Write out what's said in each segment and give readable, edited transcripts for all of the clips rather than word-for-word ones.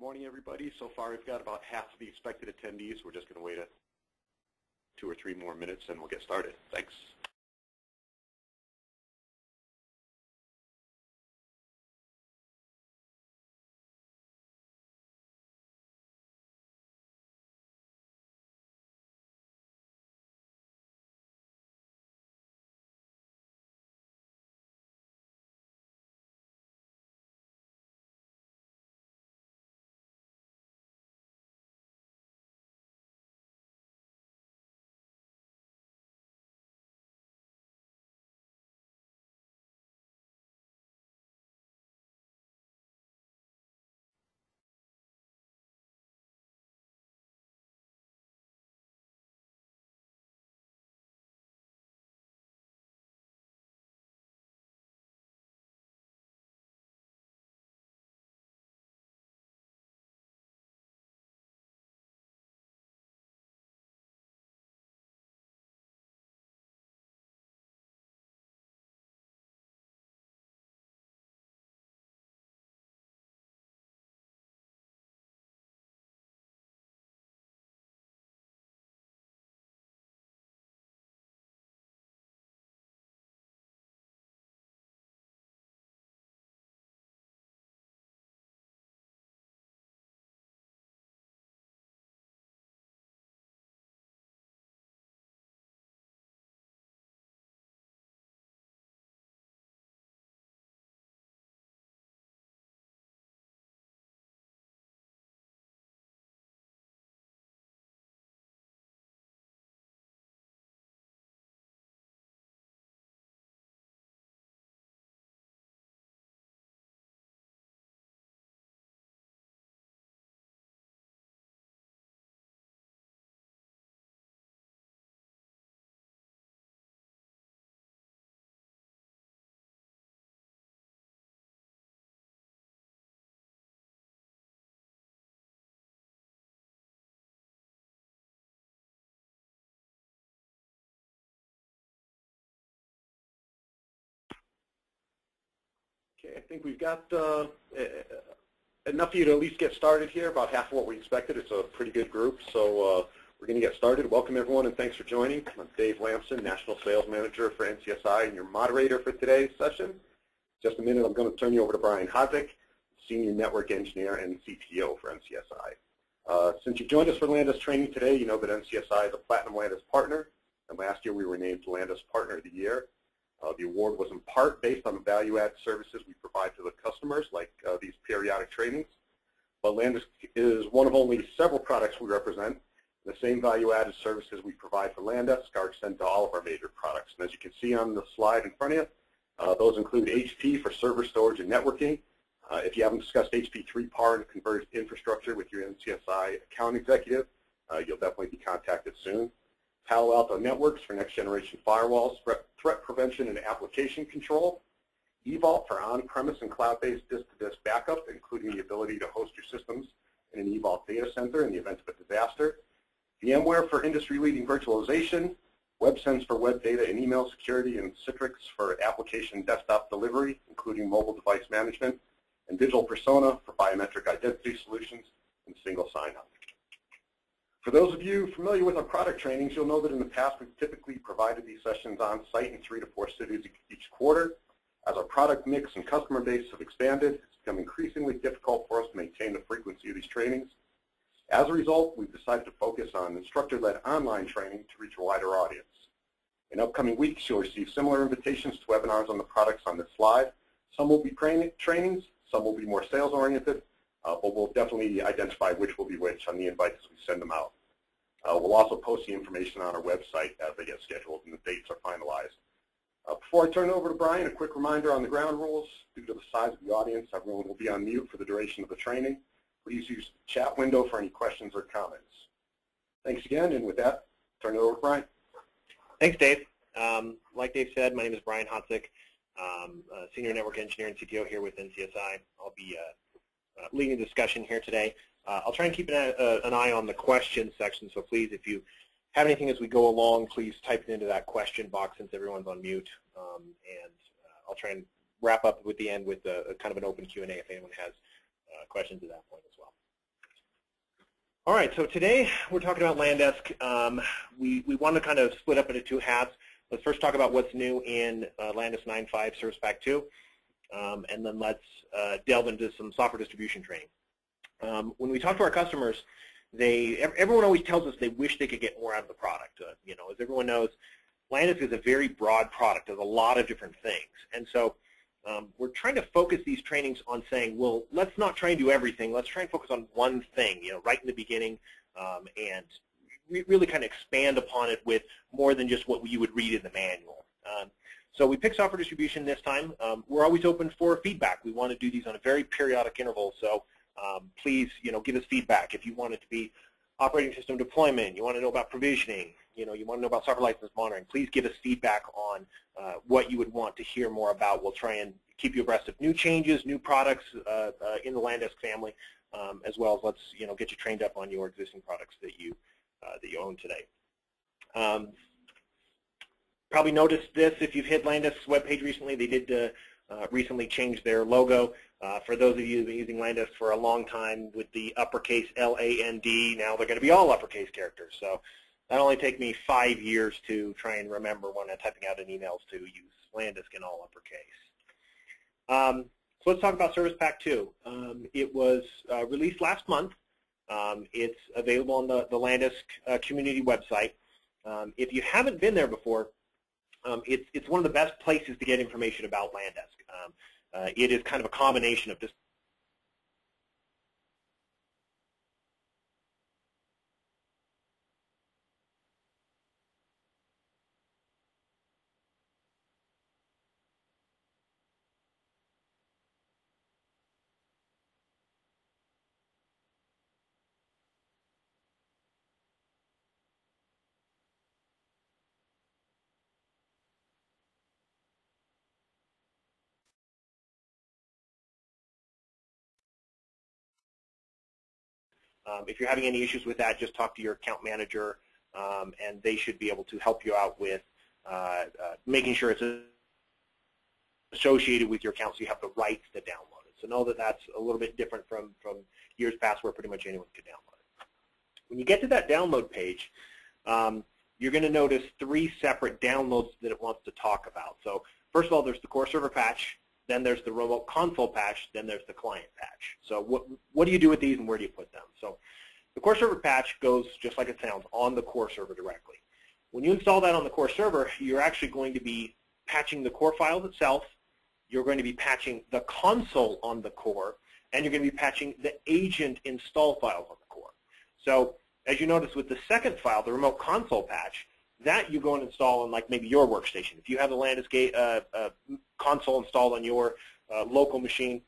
Morning, everybody. So far, we've got about half of the expected attendees. We're just going to wait 2 or 3 more minutes, and we'll get started. Thanks. Okay, I think we've got enough of you to at least get started here, about half of what we expected. It's a pretty good group, so we're going to get started. Welcome, everyone, and thanks for joining. I'm Dave Lamson, National Sales Manager for NCSI, and your moderator for today's session. Just a minute, I'm going to turn you over to Brian Hodzik, Senior Network Engineer and CTO for NCSI. Since you joined us for LDMSTraining today, you know that NCSI is a Platinum LDMS partner, and last year we were named LDMS Partner of the Year. The award was in part based on the value-add services we provide to the customers, like these periodic trainings. But LDMS is one of only several products we represent. The same value-added services we provide for LDMS are extended to all of our major products. And as you can see on the slide in front of you, those include HP for server storage and networking. If you haven't discussed HP 3PAR and converged infrastructure with your NCSI account executive, you'll definitely be contacted soon. Palo Alto Networks for next-generation firewalls, threat prevention and application control. eVault for on-premise and cloud-based disk-to-disk backup, including the ability to host your systems in an eVault data center in the event of a disaster. VMware for industry-leading virtualization. WebSense for web data and email security, and Citrix for application desktop delivery, including mobile device management. And Digital Persona for biometric identity solutions and single sign-on. For those of you familiar with our product trainings, you'll know that in the past we've typically provided these sessions on site in 3 to 4 cities each quarter. As our product mix and customer base have expanded, it's become increasingly difficult for us to maintain the frequency of these trainings. As a result, we've decided to focus on instructor-led online training to reach a wider audience. In upcoming weeks, you'll receive similar invitations to webinars on the products on this slide. Some will be trainings, some will be more sales-oriented, but we'll definitely identify which will be which on the invites as we send them out. We'll also post the information on our website as they get scheduled and the dates are finalized. Before I turn it over to Brian, a quick reminder on the ground rules. Due to the size of the audience, everyone will be on mute for the duration of the training. Please use the chat window for any questions or comments. Thanks again, and with that, turn it over to Brian. Thanks, Dave. Like Dave said, my name is Brian Hodzik, Senior Network Engineer and CTO here with NCSI. I'll be leading the discussion here today. I'll try and keep an eye on the question section, so please, if you have anything as we go along, please type it into that question box since everyone's on mute, and I'll try and wrap up with the end with kind of an open Q&A if anyone has questions at that point as well. All right, so today we're talking about LANDESK. We want to kind of split up into two halves. Let's first talk about what's new in LANDESK 9.5 Service Pack 2, and then let's delve into some software distribution training. When we talk to our customers, everyone always tells us they wish they could get more out of the product. As everyone knows, LANDESK is a very broad product. There's a lot of different things, and so we're trying to focus these trainings on saying, well, let's not try and do everything. Let's try and focus on one thing, right in the beginning, and really kind of expand upon it with more than just what you would read in the manual. So we picked software distribution this time. We're always open for feedback. We want to do these on a very periodic interval, so please, give us feedback. If you want it to be operating system deployment, you want to know about provisioning, you want to know about software license monitoring, please give us feedback on what you would want to hear more about. We'll try and keep you abreast of new changes, new products in the LANDESK family, as well as let's get you trained up on your existing products that you own today. Probably noticed this if you've hit LANDESK's webpage recently. They did recently change their logo. For those of you who've been using LANDESK for a long time with the uppercase L-A-N-D, now they're going to be all uppercase characters. So that only take me 5 years to try and remember when I'm typing out an emails to use LANDESK in all uppercase. So let's talk about Service Pack 2. It was released last month. It's available on the LANDESK community website. If you haven't been there before, it's one of the best places to get information about LANDESK. It is kind of a combination of just if you're having any issues with that, just talk to your account manager, and they should be able to help you out with making sure it's associated with your account so you have the rights to download it. So know that that's a little bit different from years past where pretty much anyone could download it. When you get to that download page, you're going to notice 3 separate downloads that it wants to talk about. So first of all, there's the core server patch, then there's the remote console patch, then there's the client patch. So what do you do with these and where do you put them? So the core server patch goes just like it sounds, on the core server directly. When you install that on the core server, you're actually going to be patching the core files itself, you're going to be patching the console on the core, and you're going to be patching the agent install files on the core. So as you notice with the second file, the remote console patch, that you go and install on like maybe your workstation. If you have the LANDESK console installed on your local machine,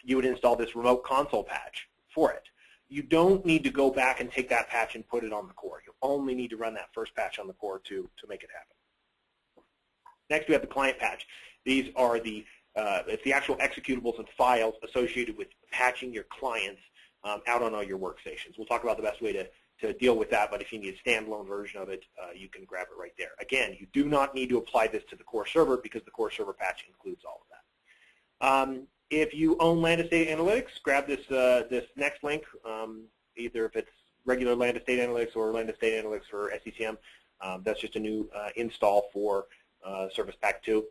you would install this remote console patch for it. You don't need to go back and take that patch and put it on the core. You only need to run that first patch on the core to make it happen. Next, we have the client patch. These are it's the actual executables and files associated with patching your clients out on all your workstations. We'll talk about the best way to deal with that, but if you need a standalone version of it, you can grab it right there. Again, you do not need to apply this to the core server because the core server patch includes all of that. If you own LANDESK Data Analytics, grab this next link, either if it's regular LANDESK Data Analytics or LANDESK Data Analytics for SCCM. That's just a new install for Service Pack 2.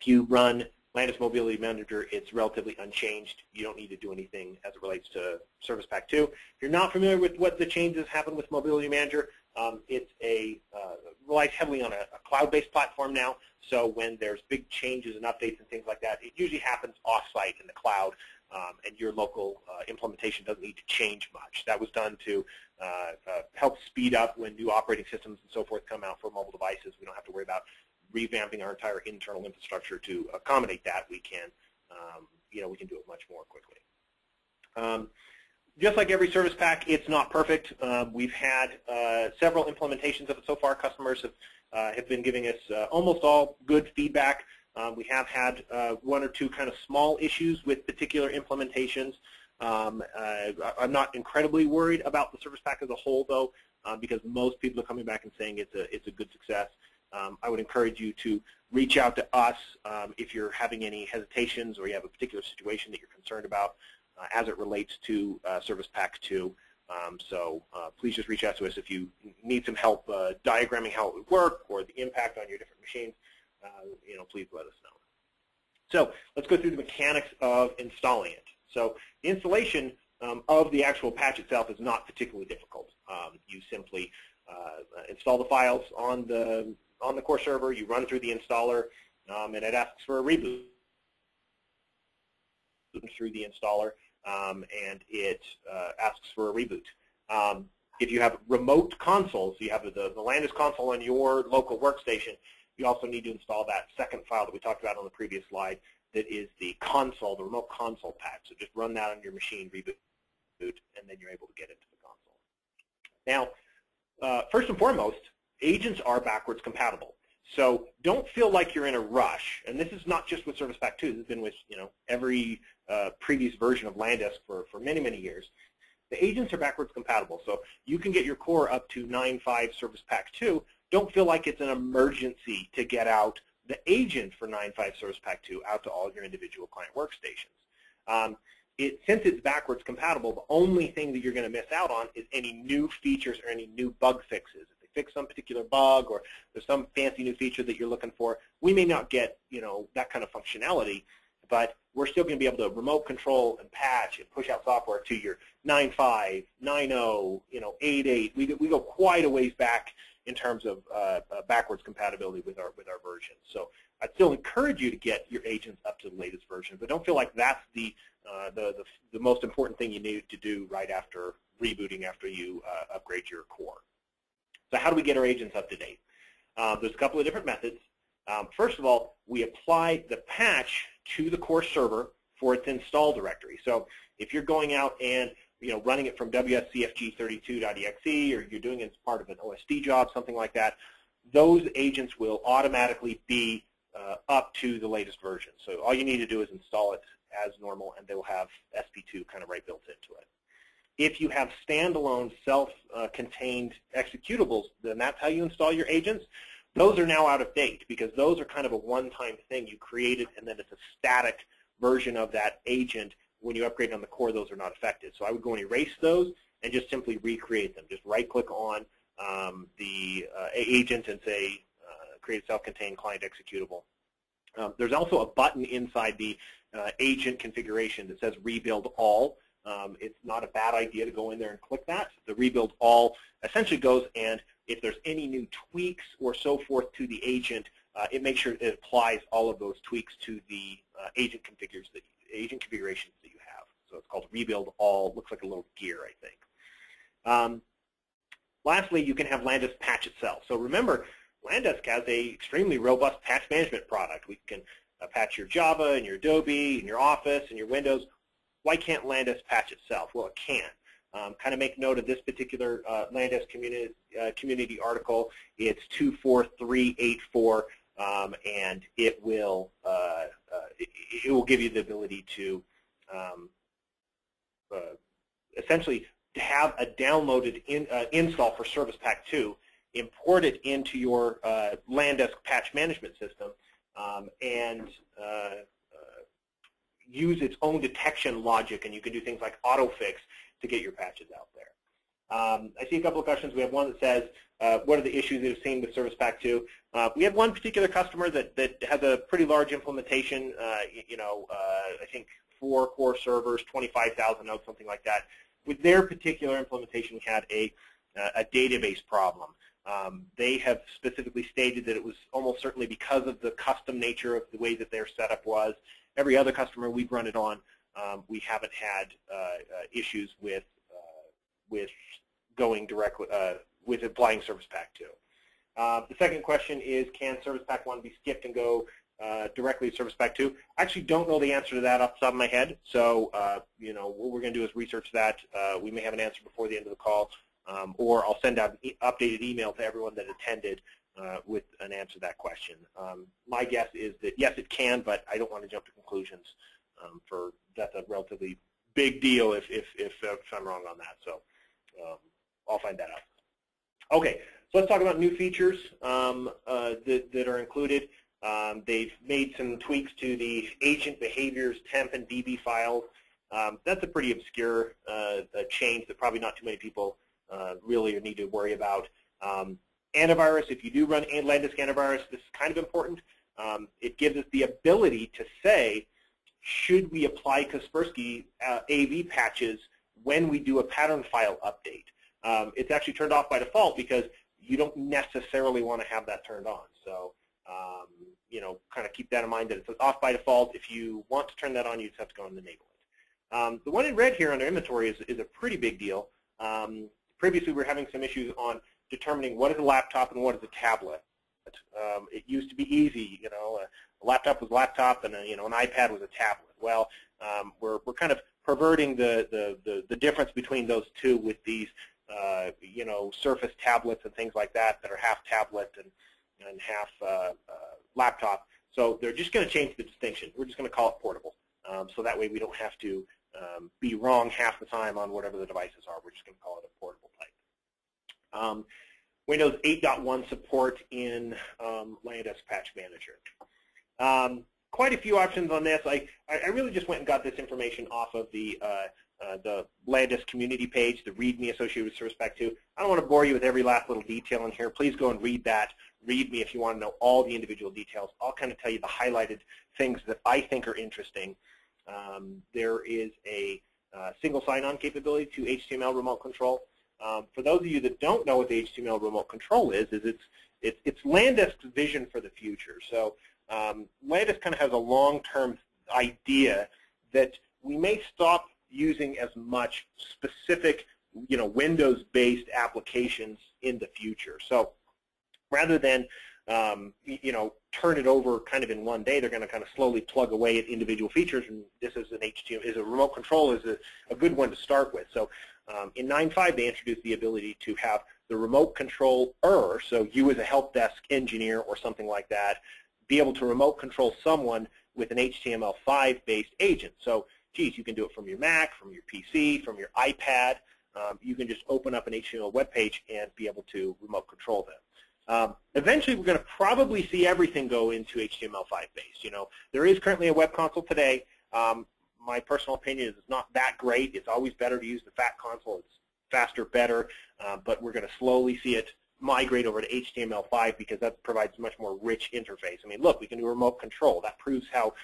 If you run LANDESK Mobility Manager, it's relatively unchanged. You don't need to do anything as it relates to Service Pack 2. If you're not familiar with what the changes happen with Mobility Manager, it's relies heavily on a cloud-based platform now. So when there's big changes and updates and things like that, it usually happens off-site in the cloud, and your local implementation doesn't need to change much. That was done to help speed up when new operating systems and so forth come out for mobile devices. We don't have to worry about revamping our entire internal infrastructure to accommodate that. We can, we can do it much more quickly. Just like every service pack, it's not perfect. We've had several implementations of it so far. Customers have been giving us almost all good feedback. We have had 1 or 2 kind of small issues with particular implementations. I'm not incredibly worried about the service pack as a whole, though, because most people are coming back and saying it's a good success. I would encourage you to reach out to us if you're having any hesitations or you have a particular situation that you're concerned about as it relates to Service Pack 2. So please just reach out to us if you need some help diagramming how it would work or the impact on your different machines. Please let us know. So let's go through the mechanics of installing it. So the installation of the actual patch itself is not particularly difficult. You simply install the files on the core server. You run through the installer, and it asks for a reboot through the installer, and it asks for a reboot. If you have remote consoles, you have the Landis console on your local workstation, you also need to install that second file that we talked about on the previous slide that is the console, the remote console patch. So just run that on your machine, reboot, and then you're able to get into the console. Now, first and foremost, agents are backwards compatible. So don't feel like you're in a rush. And this is not just with Service Pack 2. This has been with every previous version of Landis for many, many years. The agents are backwards compatible. So you can get your core up to 9.5 Service Pack 2. Don't feel like it's an emergency to get out the agent for 9.5 Service Pack 2 out to all your individual client workstations. Since it's backwards compatible, the only thing that you're going to miss out on is any new features or any new bug fixes. If they fix some particular bug or there's some fancy new feature that you're looking for, we may not get that kind of functionality, but we're still going to be able to remote control and patch and push out software to your 9.5, 9.0, 8.8. We go quite a ways back in terms of backwards compatibility with our versions. So I'd still encourage you to get your agents up to the latest version, but don't feel like that's the most important thing you need to do right after rebooting, after you upgrade your core. So how do we get our agents up to date? There's a couple of different methods. First of all, we apply the patch to the core server for its install directory. So if you're going out and running it from wscfg32.exe, or you're doing it as part of an OSD job, something like that, those agents will automatically be up to the latest version. So all you need to do is install it as normal, and they will have SP2 kind of right built into it. If you have standalone self-contained executables, then that's how you install your agents. Those are now out of date because those are kind of a one-time thing. You create it, and then it's a static version of that agent. When you upgrade on the core, those are not affected. So I would go and erase those and just simply recreate them. Just right-click on the agent and say create a self-contained client executable. There's also a button inside the agent configuration that says Rebuild All. It's not a bad idea to go in there and click that. The Rebuild All essentially goes, and if there's any new tweaks or so forth to the agent, it makes sure it applies all of those tweaks to the agent configurations that you have. So it's called Rebuild All. Looks like a little gear, I think. Lastly, you can have Landis patch itself. So remember, Landis has an extremely robust patch management product. We can patch your Java and your Adobe and your Office and your Windows. Why can't Landis patch itself? Well, it can. Kind of make note of this particular Landis community article. It's 24384, and it will give you the ability to essentially have a downloaded install for Service Pack 2, import it into your Landis patch management system, and use its own detection logic, and you can do things like autofix to get your patches out there. I see a couple of questions. We have one that says, what are the issues that you've seen with Service Pack 2? We have one particular customer that has a pretty large implementation, I think 4 core servers, 25,000 nodes, something like that. With their particular implementation, we had a database problem. They have specifically stated that it was almost certainly because of the custom nature of the way that their setup was. Every other customer we've run it on, we haven't had issues with going directly with applying Service Pack 2. The second question is, can Service Pack 1 be skipped and go directly to Service Pack 2? I actually don't know the answer to that off the top of my head. So what we're going to do is research that. We may have an answer before the end of the call, or I'll send out an updated email to everyone that attended with an answer to that question. My guess is that yes, it can, but I don't want to jump to conclusions. That's a relatively big deal if I'm wrong on that. So I'll find that out. Okay, so let's talk about new features that are included. They've made some tweaks to the agent behaviors temp and DB files. That's a pretty obscure change that probably not too many people really need to worry about. Antivirus, if you do run Landisk antivirus, this is kind of important. It gives us the ability to say, should we apply Kaspersky AV patches when we do a pattern file update? It's actually turned off by default because you don't necessarily want to have that turned on. So, you know, kind of keep that in mind that it's off by default. If you want to turn that on, you just have to go and enable it. The one in red here under inventory is a pretty big deal. Previously, we were having some issues on determining what is a laptop and what is a tablet. It used to be easy, you know, a laptop was a laptop and you know, an iPad was a tablet. Well, we're kind of perverting the difference between those two with these, you know, Surface tablets and things like that that are half tablet and half laptop. So they're just going to change the distinction. We're just going to call it portable. So that way we don't have to be wrong half the time on whatever the devices are. We're just going to call it a portable type. Windows 8.1 support in Landisk Patch Manager. Quite a few options on this. I really just went and got this information off of the Landisk community page, the README associated with Service Pack 2. I don't want to bore you with every last little detail in here. Please go and read that. Read me if you want to know all the individual details. I'll kind of tell you the highlighted things that I think are interesting. There is a single sign-on capability to HTML remote control. For those of you that don't know what the HTML remote control is it's Landisk's vision for the future. So Landisk kind of has a long-term idea that we may stop using as much specific, you know, Windows-based applications in the future. So rather than you know, turn it over kind of in one day, they're going to kind of slowly plug away at individual features, and this is a remote control is a good one to start with. So in 9.5 they introduced the ability to have the remote controller, so you as a help desk engineer or something like that, be able to remote control someone with an HTML5 based agent. So geez, you can do it from your Mac, from your PC, from your iPad. You can just open up an HTML web page and be able to remote control them. Eventually, we're going to probably see everything go into HTML5 based. You know, there is currently a web console today. My personal opinion is it's not that great. It's always better to use the fat console. It's faster, better, but we're going to slowly see it migrate over to HTML5 because that provides a much more rich interface. I mean, look, we can do remote control. That proves how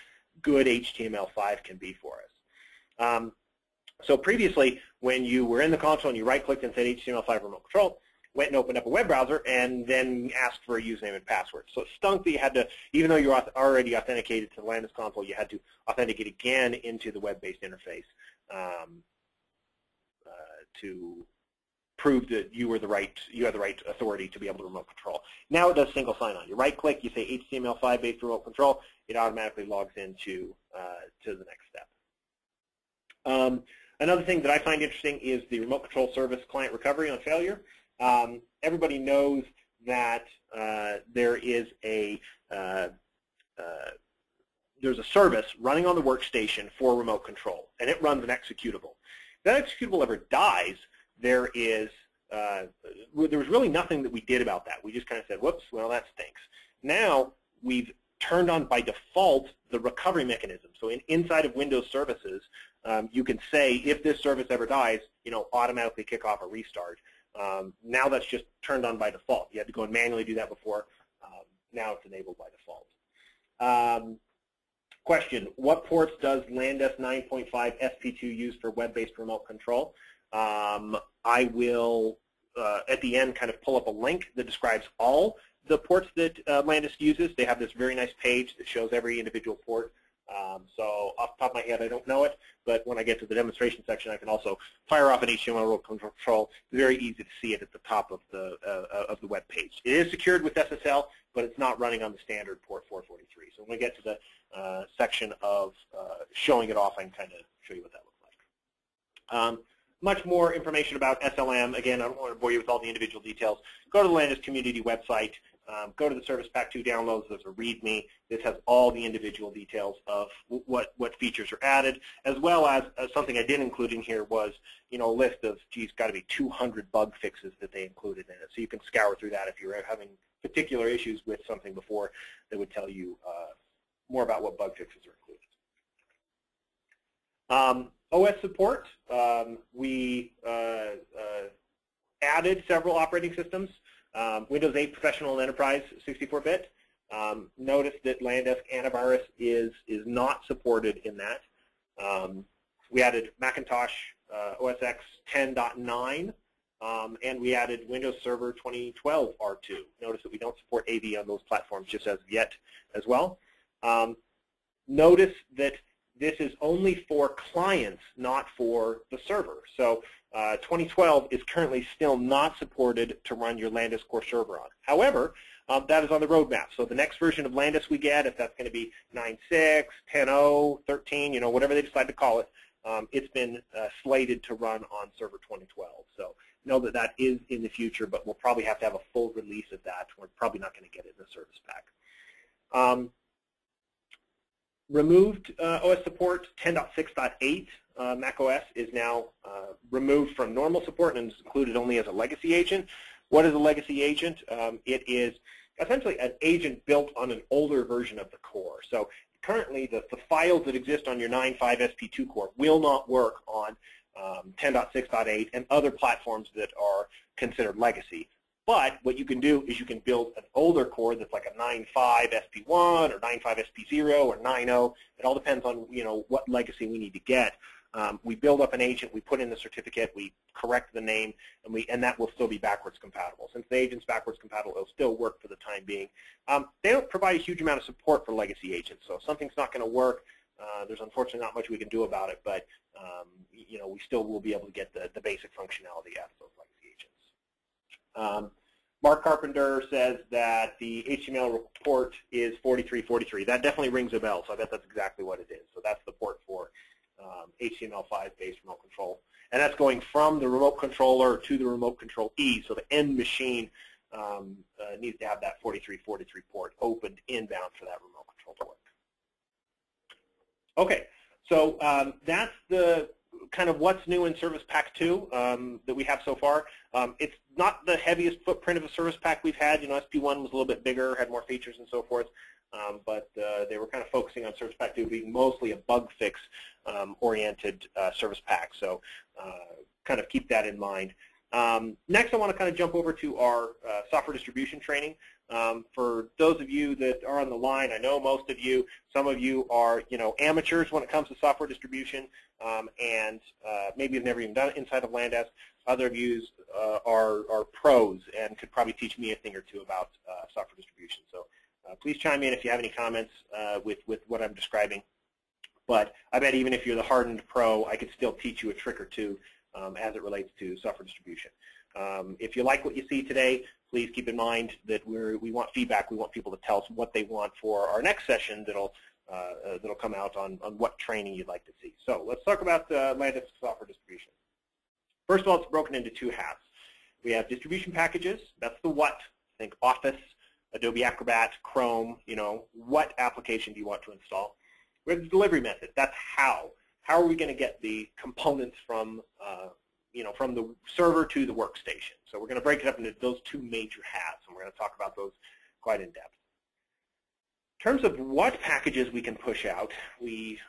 good HTML5 can be for us. So previously, when you were in the console and you right-clicked and said HTML5 remote control, went and opened up a web browser and then asked for a username and password. So it stunk that you had to, even though you were already authenticated to the Landisk console, you had to authenticate again into the web-based interface to prove that you had the right authority to be able to remote control. Now it does single sign-on. You right-click, you say HTML5-based remote control, it automatically logs into to the next step. Another thing that I find interesting is the remote control service client recovery on failure. Everybody knows that there is there's a service running on the workstation for remote control, and it runs an executable. If that executable ever dies, there was really nothing that we did about that. We just kind of said, whoops, well, that stinks. Now we've turned on by default the recovery mechanism. So inside of Windows services, you can say if this service ever dies, you know, automatically kick off a restart. Now that's just turned on by default. You had to go and manually do that before. Now it's enabled by default. Question, what ports does Landisk 9.5 SP2 use for web-based remote control? I will, at the end, kind of pull up a link that describes all the ports that Landisk uses. They have this very nice page that shows every individual port. So off the top of my head, I don't know it, but when I get to the demonstration section, I can also fire off an HTML remote control. It's very easy to see it at the top of the web page. It is secured with SSL, but it's not running on the standard port 443. So when we get to the section of showing it off, I can kind of show you what that looks like. Much more information about SLM. Again, I don't want to bore you with all the individual details. Go to the Landisk community website. Go to the Service Pack 2 downloads. There's a README. This has all the individual details of what features are added, as well as something I did include in here was, you know, a list of, geez, got to be 200 bug fixes that they included in it. So you can scour through that if you're having particular issues with something before. That would tell you more about what bug fixes are included. OS support, we added several operating systems. Windows 8 Professional and Enterprise 64-bit. Notice that LandDesk Antivirus is not supported in that. We added Macintosh OS X 10.9, and we added Windows Server 2012 R2. Notice that we don't support AV on those platforms just as of yet as well. Notice that this is only for clients, not for the server. So 2012 is currently still not supported to run your LandDesk core server on. However, that is on the roadmap. So the next version of LandDesk we get, if that's going to be 9.6, 10.0, 13, you know, whatever they decide to call it, it's been slated to run on server 2012. So know that that is in the future, but we'll probably have to have a full release of that. We're probably not going to get it in the service pack. Removed OS support 10.6.8. Mac OS is now removed from normal support and is included only as a legacy agent. What is a legacy agent? It is essentially an agent built on an older version of the core. So currently, the files that exist on your 9.5 SP2 core will not work on 10.6.8 and other platforms that are considered legacy. But what you can do is you can build an older core that's like a 9.5 SP1 or 9.5 SP0 or 9.0. It all depends on, you know, what legacy we need to get. We build up an agent, we put in the certificate, we correct the name, and that will still be backwards compatible. Since the agent's backwards compatible, it'll still work for the time being. They don't provide a huge amount of support for legacy agents, so if something's not going to work, there's unfortunately not much we can do about it, but you know, we still will be able to get the basic functionality out of those legacy agents. Mark Carpenter says that the HTML report is 4343. That definitely rings a bell, so I bet that's exactly what it is. So that's the port for HTML5-based remote control. And that's going from the remote controller to the remote control E, so the end machine needs to have that 4343 port opened inbound for that remote control to work. Okay, so that's the kind of what's new in Service Pack 2 that we have so far. It's not the heaviest footprint of a Service Pack we've had. You know, SP1 was a little bit bigger, had more features and so forth, but they were kind of focusing on Service Pack 2 being mostly a bug fix oriented Service Pack. So kind of keep that in mind. Next, I want to kind of jump over to our software distribution training. For those of you that are on the line, I know most of you, some of you are, you know, amateurs when it comes to software distribution, and maybe have never even done it inside of LandDesk. Other of you are pros and could probably teach me a thing or two about software distribution. So please chime in if you have any comments with what I'm describing. But I bet even if you're the hardened pro, I could still teach you a trick or two as it relates to software distribution. If you like what you see today, please keep in mind that we want feedback. We want people to tell us what they want for our next session that'll come out on what training you'd like to see. So let's talk about LandDesk software distribution. First of all, it's broken into two halves. We have distribution packages. That's the what. Think Office, Adobe Acrobat, Chrome. You know, what application do you want to install? We have the delivery method. That's how. How are we going to get the components from you know, from the server to the workstation? So we're going to break it up into those two major halves, and we're going to talk about those quite in depth. In terms of what packages we can push out, we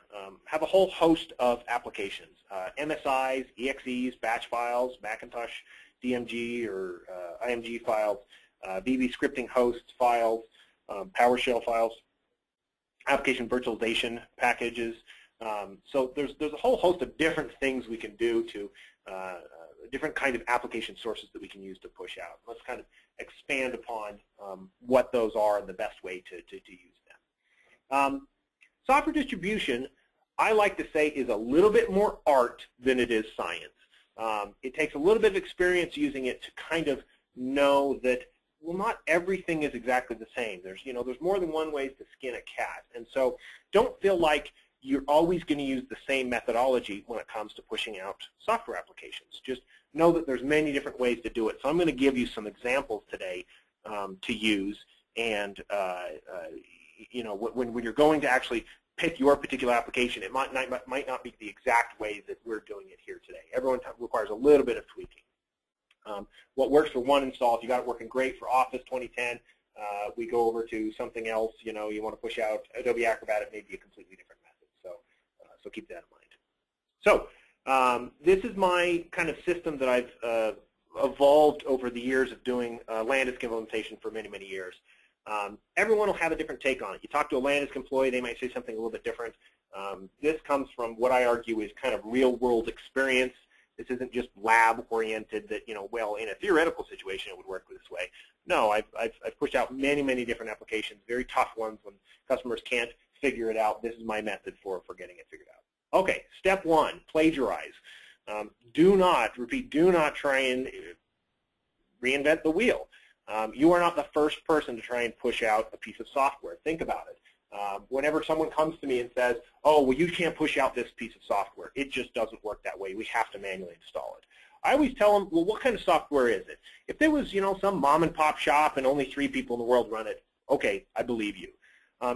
have a whole host of applications, MSIs, EXEs, batch files, Macintosh DMG or IMG files, VB scripting hosts files, PowerShell files, application virtualization packages. So there's a whole host of different things we can do to different kind of application sources that we can use to push out. Let's kind of expand upon what those are and the best way to use them. Software distribution, I like to say, is a little bit more art than it is science. It takes a little bit of experience using it to kind of know that, well, not everything is exactly the same. There's more than one way to skin a cat. And so don't feel like you're always going to use the same methodology when it comes to pushing out software applications. Just know that there's many different ways to do it. So I'm going to give you some examples today to use. And you know, when you're going to actually pick your particular application, it might not be the exact way that we're doing it here today. Everyone requires a little bit of tweaking. What works for one install, if you got it working great for Office 2010, we go over to something else. You know, you want to push out Adobe Acrobat, it may be a completely different method. So keep that in mind. So this is my kind of system that I've evolved over the years of doing Landisk implementation for many, many years. Everyone will have a different take on it. You talk to a Landisk employee, they might say something a little bit different. This comes from what I argue is kind of real-world experience. This isn't just lab-oriented that, well, in a theoretical situation it would work this way. No, I've pushed out many, many different applications, very tough ones when customers can't figure it out. This is my method for getting it figured out. Okay, step one, plagiarize. Do not try and reinvent the wheel. You are not the first person to try and push out a piece of software. Think about it. Whenever someone comes to me and says, oh, well, you can't push out this piece of software. It just doesn't work that way. We have to manually install it. I always tell them, well, what kind of software is it? If there was, some mom and pop shop and only 3 people in the world run it, okay, I believe you.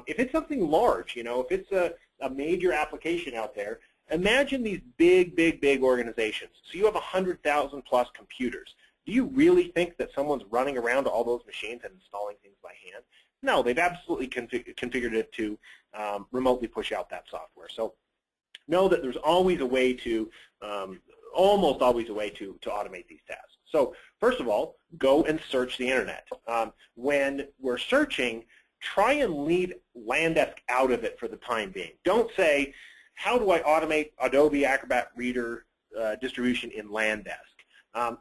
If it's something large, if it's a major application out there, imagine these big, big, big organizations. So you have 100,000 plus computers. Do you really think that someone's running around to all those machines and installing things by hand? No, they've absolutely configured it to remotely push out that software. So know that there's always a way to, almost always a way to automate these tasks. So first of all, go and search the internet. When we're searching, try and leave Landisk out of it for the time being. Don't say, how do I automate Adobe Acrobat Reader distribution in Landisk?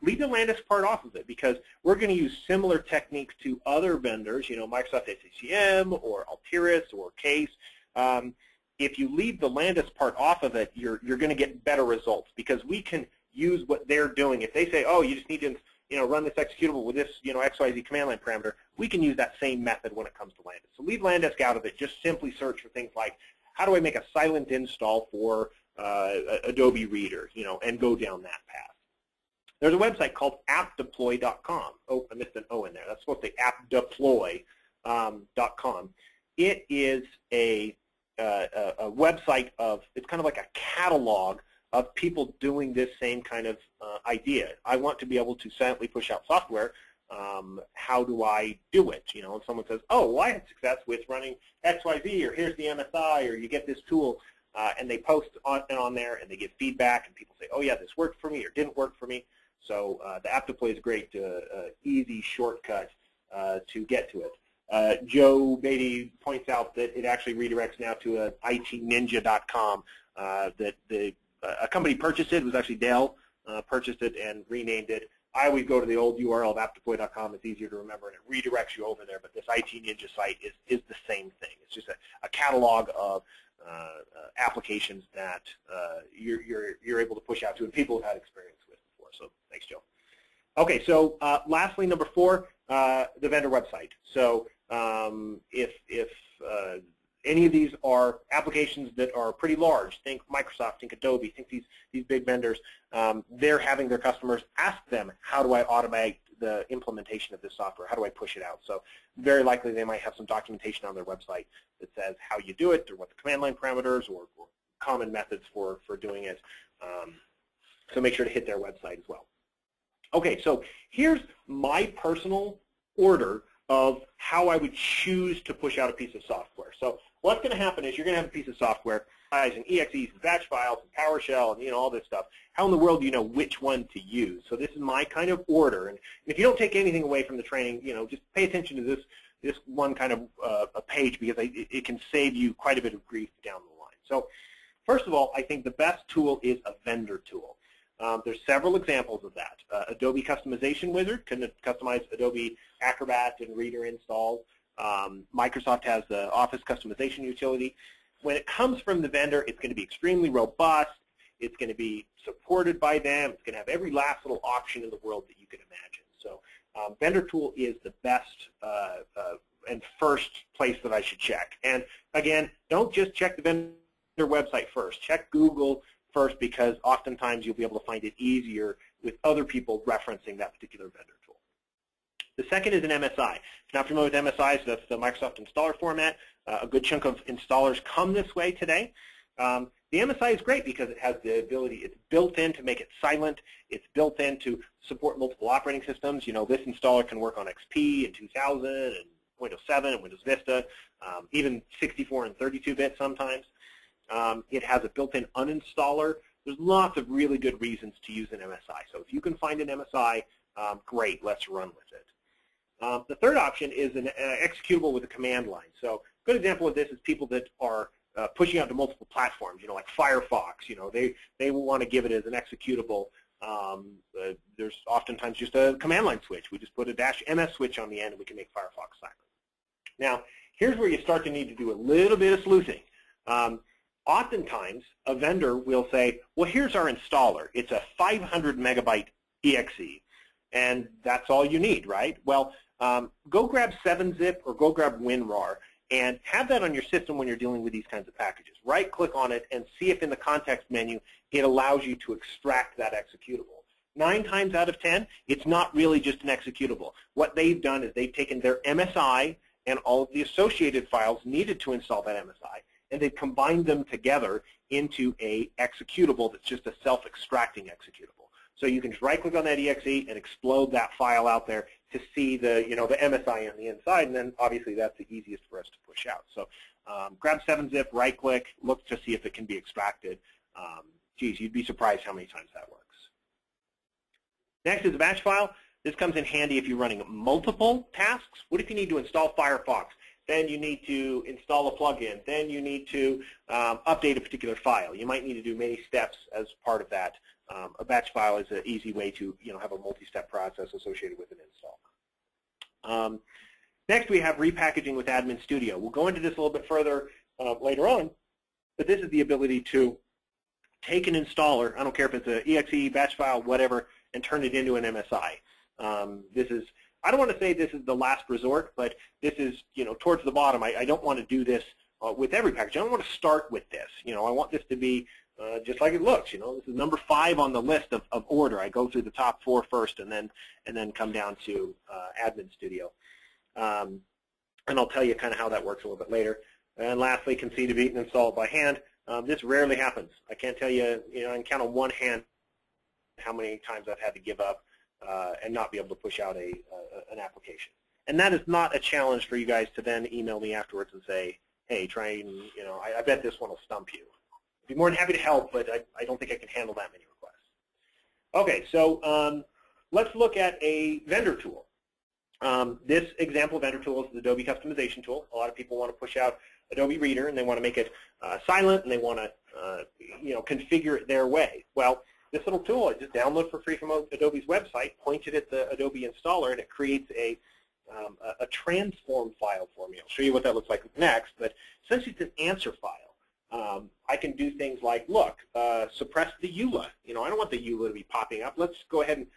Leave the Landisk part off of it because we're going to use similar techniques to other vendors, Microsoft SCCM or Altiris or Case. If you leave the Landisk part off of it, you're going to get better results because we can use what they're doing. If they say, oh, you just need to run this executable with this XYZ command line parameter, we can use that same method when it comes to Landisk. So leave Landisk out of it. Just simply search for things like, how do I make a silent install for Adobe Reader, and go down that path. There's a website called appdeploy.com. Oh, I missed an O in there. That's supposed to be appdeploy.com. It is a website of, it's kind of like a catalog of people doing this same kind of idea. I want to be able to silently push out software. How do I do it? And someone says, oh, well, I had success with running XYZ, or here's the MSI, or you get this tool, and they post on there, and they give feedback, and people say, oh, yeah, this worked for me or didn't work for me. So the app deploy is a great, easy shortcut to get to it. Joe Beatty points out that it actually redirects now to itninja.com. That a company purchased it. It was actually Dell purchased it and renamed it. I always go to the old URL of appdeploy.com. It's easier to remember, and it redirects you over there. But this IT Ninja site is the same thing. It's just a catalog of applications that you're able to push out to, and people have had experience with before. So thanks, Joe. Okay, so lastly, number 4, the vendor website. So if any of these are applications that are pretty large, think Microsoft, think Adobe, think these big vendors, they're having their customers ask them, how do I automate the implementation of this software? How do I push it out? So very likely they might have some documentation on their website that says how you do it, or what the command line parameters or common methods for doing it. So make sure to hit their website as well. Okay, so here's my personal order of how I would choose to push out a piece of software. So what's going to happen is you're going to have a piece of software, and EXEs, and batch files, and PowerShell, and all this stuff. How in the world do you know which one to use? So this is my kind of order. And if you don't take anything away from the training, just pay attention to this one kind of a page, because it can save you quite a bit of grief down the line. So first of all, I think the best tool is a vendor tool. There's several examples of that. Adobe Customization Wizard can customize Adobe Acrobat and Reader installs. Microsoft has the Office Customization Utility. When it comes from the vendor, it's going to be extremely robust. It's going to be supported by them. It's going to have every last little option in the world that you can imagine. So vendor tool is the best and first place that I should check. And again, don't just check the vendor website first. Check Google first, because oftentimes you'll be able to find it easier with other people referencing that particular vendor tool. The second is an MSI. If you're not familiar with MSI, so that's the Microsoft installer format. A good chunk of installers come this way today. The MSI is great because it has the ability, it's built in to make it silent. It's built in to support multiple operating systems. This installer can work on XP and 2000 and Windows 7 and Windows Vista, even 64 and 32-bit sometimes. It has a built-in uninstaller There's lots of really good reasons to use an MSI. So if you can find an MSI, great, let's run with it. The third option is an executable with a command line. So a good example of this is people that are pushing out to multiple platforms, like Firefox. They will want to give it as an executable. There's oftentimes just a command line switch. We just put a -ms switch on the end, and we can make Firefox silent. Now, here's where you start to need to do a little bit of sleuthing. Oftentimes, a vendor will say, well, here's our installer. It's a 500 megabyte exe, and that's all you need, right? Well, go grab 7-zip or go grab WinRAR and have that on your system when you're dealing with these kinds of packages. Right-click on it and see if in the context menu it allows you to extract that executable. 9 times out of 10, it's not really just an executable. What they've done is they've taken their MSI and all of the associated files needed to install that MSI, and they've combined them together into a executable that's just a self-extracting executable. So you can just right-click on that exe and explode that file out there to see the, the MSI on the inside, and then obviously that's the easiest for us to push out. So grab 7-zip, right-click, look to see if it can be extracted. Geez, you'd be surprised how many times that works. Next is a batch file. This comes in handy if you're running multiple tasks. What if you need to install Firefox? Then you need to install a plugin. Then you need to update a particular file. You might need to do many steps as part of that. A batch file is an easy way to have a multi-step process associated with an install. Next, we have repackaging with Admin Studio. We'll go into this a little bit further later on, but this is the ability to take an installer, I don't care if it's an exe, batch file, whatever, and turn it into an MSI. I don't want to say this is the last resort, but this is, towards the bottom. I don't want to do this with every package. I don't want to start with this. I want this to be just like it looks. This is number 5 on the list of order. I go through the top 4 first, and then come down to Admin Studio. And I'll tell you kind of how that works a little bit later. And lastly, conceive to beat and install it by hand. This rarely happens. I can't tell you, I can count on one hand how many times I've had to give up and not be able to push out an application. And that is not a challenge for you guys to then email me afterwards and say, hey, try and, I bet this one will stump you. I'd be more than happy to help, but I don't think I can handle that many requests. Okay, so let's look at a vendor tool. This example vendor tool is the Adobe customization tool. A lot of people want to push out Adobe Reader, and they want to make it silent, and they want to configure it their way. Well, this little tool I just download for free from Adobe's website, point it at the Adobe installer, and it creates a transform file for me. I'll show you what that looks like next, but essentially it's an answer file. I can do things like, look, suppress the EULA. I don't want the EULA to be popping up. Let's go ahead and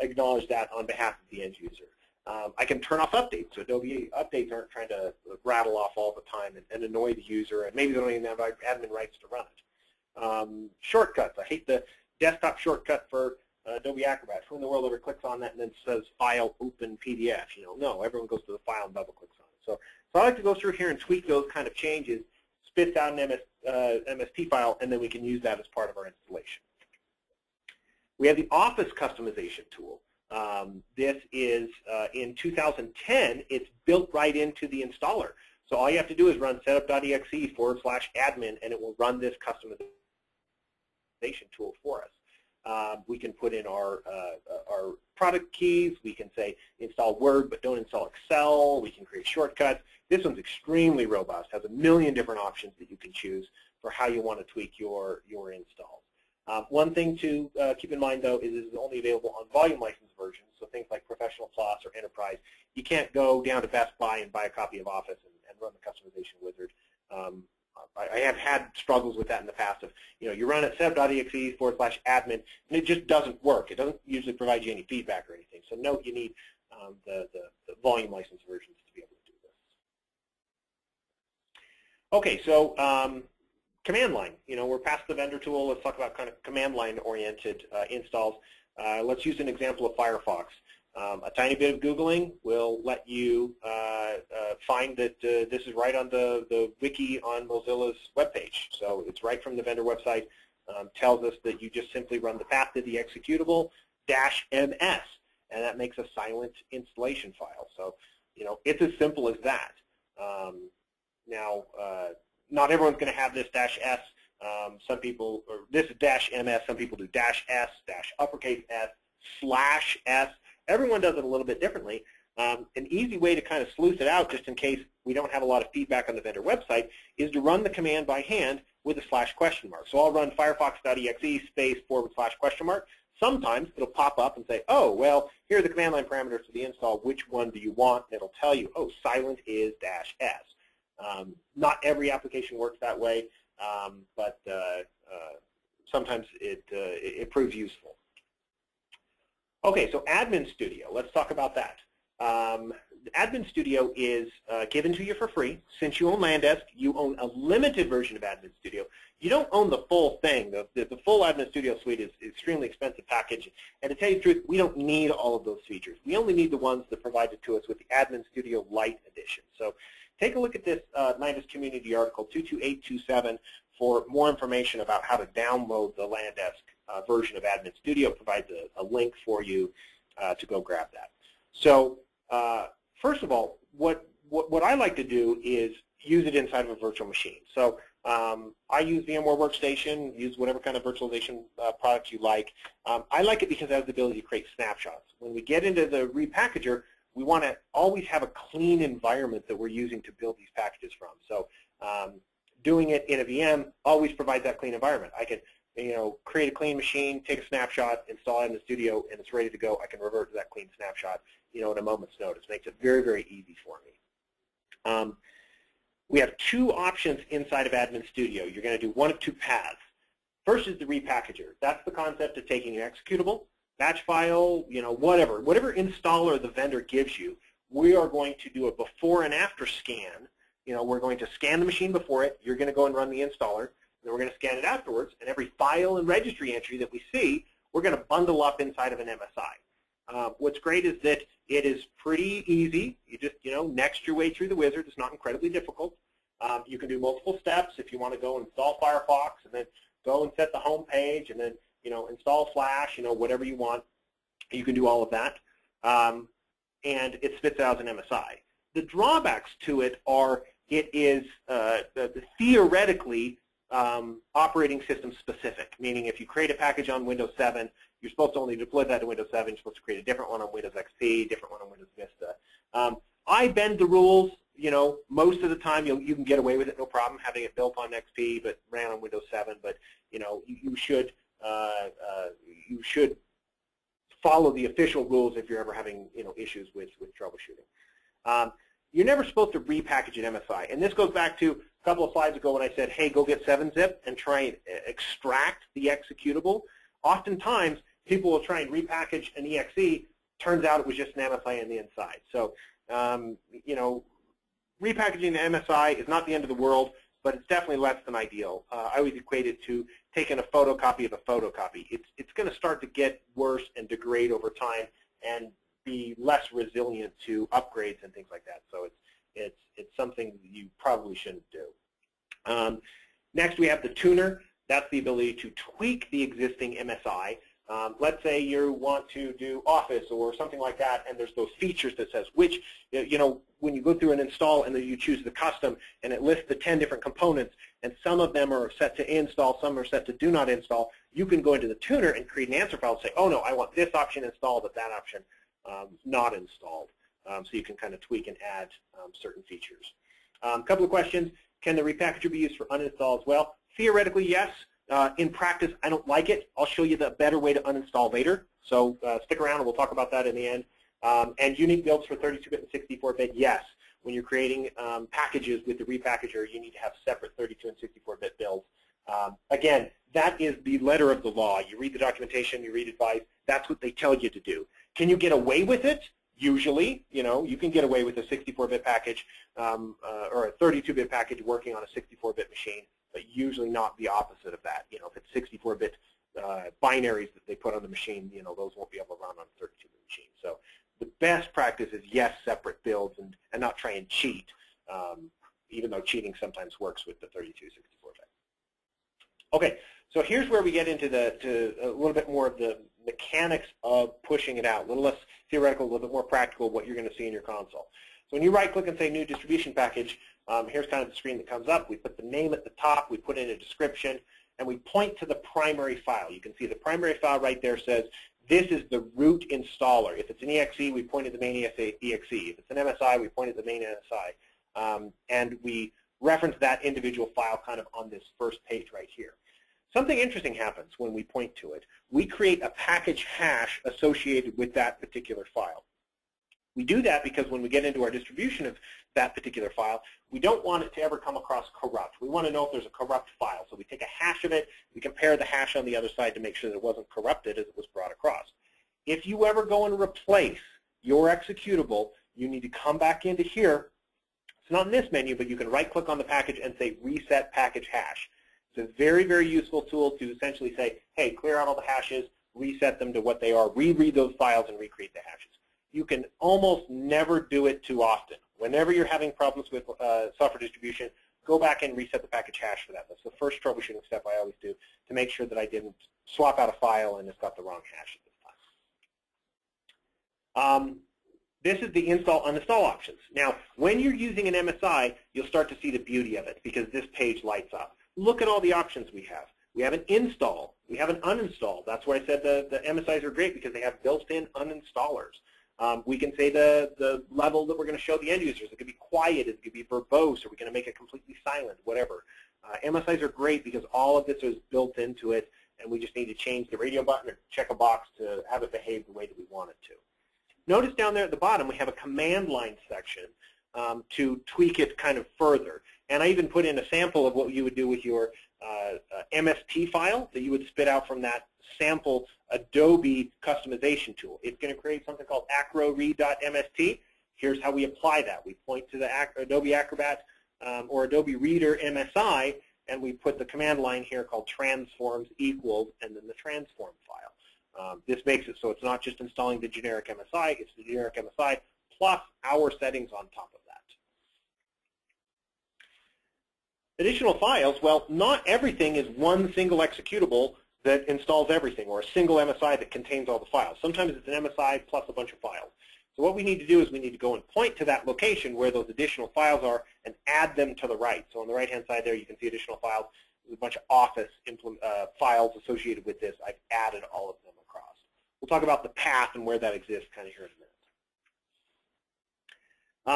acknowledge that on behalf of the end user. I can turn off updates, so Adobe updates aren't trying to rattle off all the time and annoy the user, and maybe they don't even have admin rights to run it. Shortcuts. I hate the desktop shortcut for Adobe Acrobat. Who in the world ever clicks on that and then says File, Open, PDF? No, everyone goes to the file and double clicks on it. So I like to go through here and tweak those kind of changes, spits out an MSP file, and then we can use that as part of our installation. We have the Office customization tool. This is in 2010. It's built right into the installer. So all you have to do is run setup.exe/admin, and it will run this customization tool for us. We can put in our product keys. We can say install Word but don't install Excel. We can create shortcuts. This one's extremely robust, has a million different options that you can choose for how you want to tweak your installs. One thing to keep in mind, though, is this is only available on volume license versions, so things like Professional Plus or Enterprise. You can't go down to Best Buy and buy a copy of Office and run the customization wizard. I have had struggles with that in the past of, you run it setup.exe/admin, and it just doesn't work. It doesn't usually provide you any feedback or anything. So note you need the volume license versions to be able to do this. Okay, so command line. We're past the vendor tool. Let's talk about kind of command line oriented installs. Let's use an example of Firefox. A tiny bit of Googling will let you find that this is right on the wiki on Mozilla's webpage. So it's right from the vendor website. Tells us that you just simply run the path to the executable -ms, and that makes a silent installation file. So it's as simple as that. Now, not everyone's going to have this -s Some people, or this is -MS, some people do -S, uppercase S, /S. Everyone does it a little bit differently. An easy way to kind of sleuth it out, just in case we don't have a lot of feedback on the vendor website, is to run the command by hand with a /?. So I'll run firefox.exe /?. Sometimes it'll pop up and say, oh, well, here are the command line parameters for the install. Which one do you want? And it'll tell you, oh, silent is -S. Not every application works that way, but sometimes it proves useful. Okay, so Admin Studio. Let's talk about that. Admin Studio is given to you for free. Since you own Landesk, you own a limited version of Admin Studio. You don't own the full thing. The full Admin Studio suite is an extremely expensive package. And to tell you the truth, we don't need all of those features. We only need the ones that are provided to us with the Admin Studio Lite edition. So take a look at this Landesk community article, 22827, for more information about how to download the Landesk version of Admin Studio. It provides a link for you to go grab that. So first of all, what I like to do is use it inside of a virtual machine. So I use VMware Workstation, use whatever kind of virtualization product you like. I like it because it has the ability to create snapshots. When we get into the repackager, we want to always have a clean environment that we're using to build these packages from. So doing it in a VM always provides that clean environment. I can create a clean machine, take a snapshot, install it in the studio, and it's ready to go. I can revert to that clean snapshot, in a moment's notice. Makes it very, very easy for me. We have two options inside of Admin Studio. You're going to do one of two paths. First is the repackager. That's the concept of taking an executable, batch file, whatever installer the vendor gives you. We are going to do a before and after scan. We're going to scan the machine before it. You're going to go and run the installer. Then we're going to scan it afterwards, and every file and registry entry that we see, we're going to bundle up inside of an MSI. What's great is that it is pretty easy. You just, next your way through the wizard. It's not incredibly difficult. You can do multiple steps if you want to go and install Firefox, and then go and set the home page, and then, install Flash, whatever you want. You can do all of that, and it spits out as an MSI. The drawbacks to it are it is theoretically operating system specific, meaning if you create a package on Windows 7, you're supposed to only deploy that to Windows 7. You're supposed to create a different one on Windows XP, different one on Windows Vista. I bend the rules. Most of the time you can get away with it, no problem, having it built on XP but ran on Windows 7. But you should follow the official rules if you're ever having issues with troubleshooting. You're never supposed to repackage an MSI, and this goes back to a couple of slides ago when I said, hey, go get 7-zip and try and extract the executable. Oftentimes, people will try and repackage an EXE. Turns out it was just an MSI on the inside. So, repackaging the MSI is not the end of the world, but it's definitely less than ideal. I always equate it to taking a photocopy of a photocopy. It's going to start to get worse and degrade over time and be less resilient to upgrades and things like that. So it's something you probably shouldn't do. Next, we have the tuner. That's the ability to tweak the existing MSI. Let's say you want to do Office or something like that, and there's those features that says which, when you go through an install and then you choose the custom, and it lists the 10 different components, and some of them are set to install, some are set to do not install, you can go into the tuner and create an answer file and say, oh no, I want this option installed, but that option not installed. So you can kind of tweak and add certain features. A couple of questions. Can the repackager be used for uninstall as well? Theoretically, yes. In practice, I don't like it. I'll show you the better way to uninstall later. So stick around and we'll talk about that in the end. And unique builds for 32-bit and 64-bit, yes. When you're creating packages with the repackager, you need to have separate 32 and 64-bit builds. Again, that is the letter of the law. You read the documentation, you read advice. That's what they tell you to do. Can you get away with it? Usually, you can get away with a 64-bit package or a 32-bit package working on a 64-bit machine, but usually not the opposite of that. If it's 64-bit binaries that they put on the machine, those won't be able to run on a 32-bit machine. So the best practice is, yes, separate builds and not try and cheat, even though cheating sometimes works with the 32, 64-bit. Okay, so here's where we get into a little bit more of the mechanics of pushing it out, a little less theoretical, a little bit more practical, what you're going to see in your console. So when you right-click and say New Distribution Package, Here's kind of the screen that comes up. We put the name at the top, we put in a description, and we point to the primary file. You can see the primary file right there says, this is the root installer. If it's an exe, we point to the main exe. If it's an MSI, we point to the main MSI. And we reference that individual file kind of on this first page right here. Something interesting happens when we point to it. We create a package hash associated with that particular file. We do that because when we get into our distribution of that particular file, we don't want it to ever come across corrupt. We want to know if there's a corrupt file. So we take a hash of it, we compare the hash on the other side to make sure that it wasn't corrupted as it was brought across. If you ever go and replace your executable, you need to come back into here. It's not in this menu, but you can right-click on the package and say Reset Package Hash. It's a very, very useful tool to essentially say, hey, clear out all the hashes, reset them to what they are, reread those files, and recreate the hashes. You can almost never do it too often. Whenever you're having problems with software distribution, go back and reset the package hash for that. That's the first troubleshooting step I always do to make sure that I didn't swap out a file and it's got the wrong hash at this time. This is the install, uninstall options. Now, when you're using an MSI, you'll start to see the beauty of it because this page lights up. Look at all the options we have. We have an install. We have an uninstall. That's why I said the MSIs are great because they have built-in uninstallers. We can say the level that we're going to show the end users. It could be quiet, it could be verbose, or we're going to make it completely silent, whatever. MSIs are great because all of this is built into it, and we just need to change the radio button or check a box to have it behave the way that we want it to. Notice down there at the bottom we have a command line section to tweak it kind of further. And I even put in a sample of what you would do with your MST file that you would spit out from that sample Adobe customization tool. It's going to create something called acroread.mst. Here's how we apply that. We point to the Adobe Acrobat or Adobe Reader MSI, and we put the command line here called transforms equals and then the transform file. This makes it so it's not just installing the generic MSI, it's the generic MSI plus our settings on top of that. Additional files, well, not everything is one single executable that installs everything, or a single MSI that contains all the files. Sometimes it's an MSI plus a bunch of files. So what we need to do is we need to go and point to that location where those additional files are and add them to the right. So on the right-hand side there, you can see additional files. There's a bunch of Office files associated with this. I've added all of them across. We'll talk about the path and where that exists kind of here in a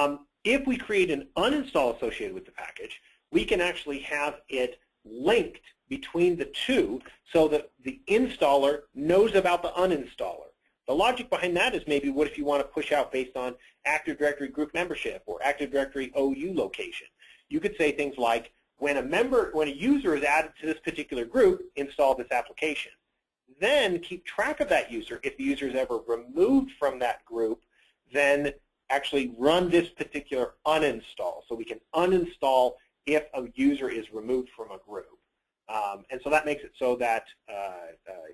minute. If we create an uninstall associated with the package, we can actually have it linked between the two so that the installer knows about the uninstaller. The logic behind that is maybe what if you want to push out based on Active Directory group membership or Active Directory OU location. You could say things like, when a user is added to this particular group, install this application. Then keep track of that user. If the user is ever removed from that group, then actually run this particular uninstall. So we can uninstall if a user is removed from a group. And so that makes it so that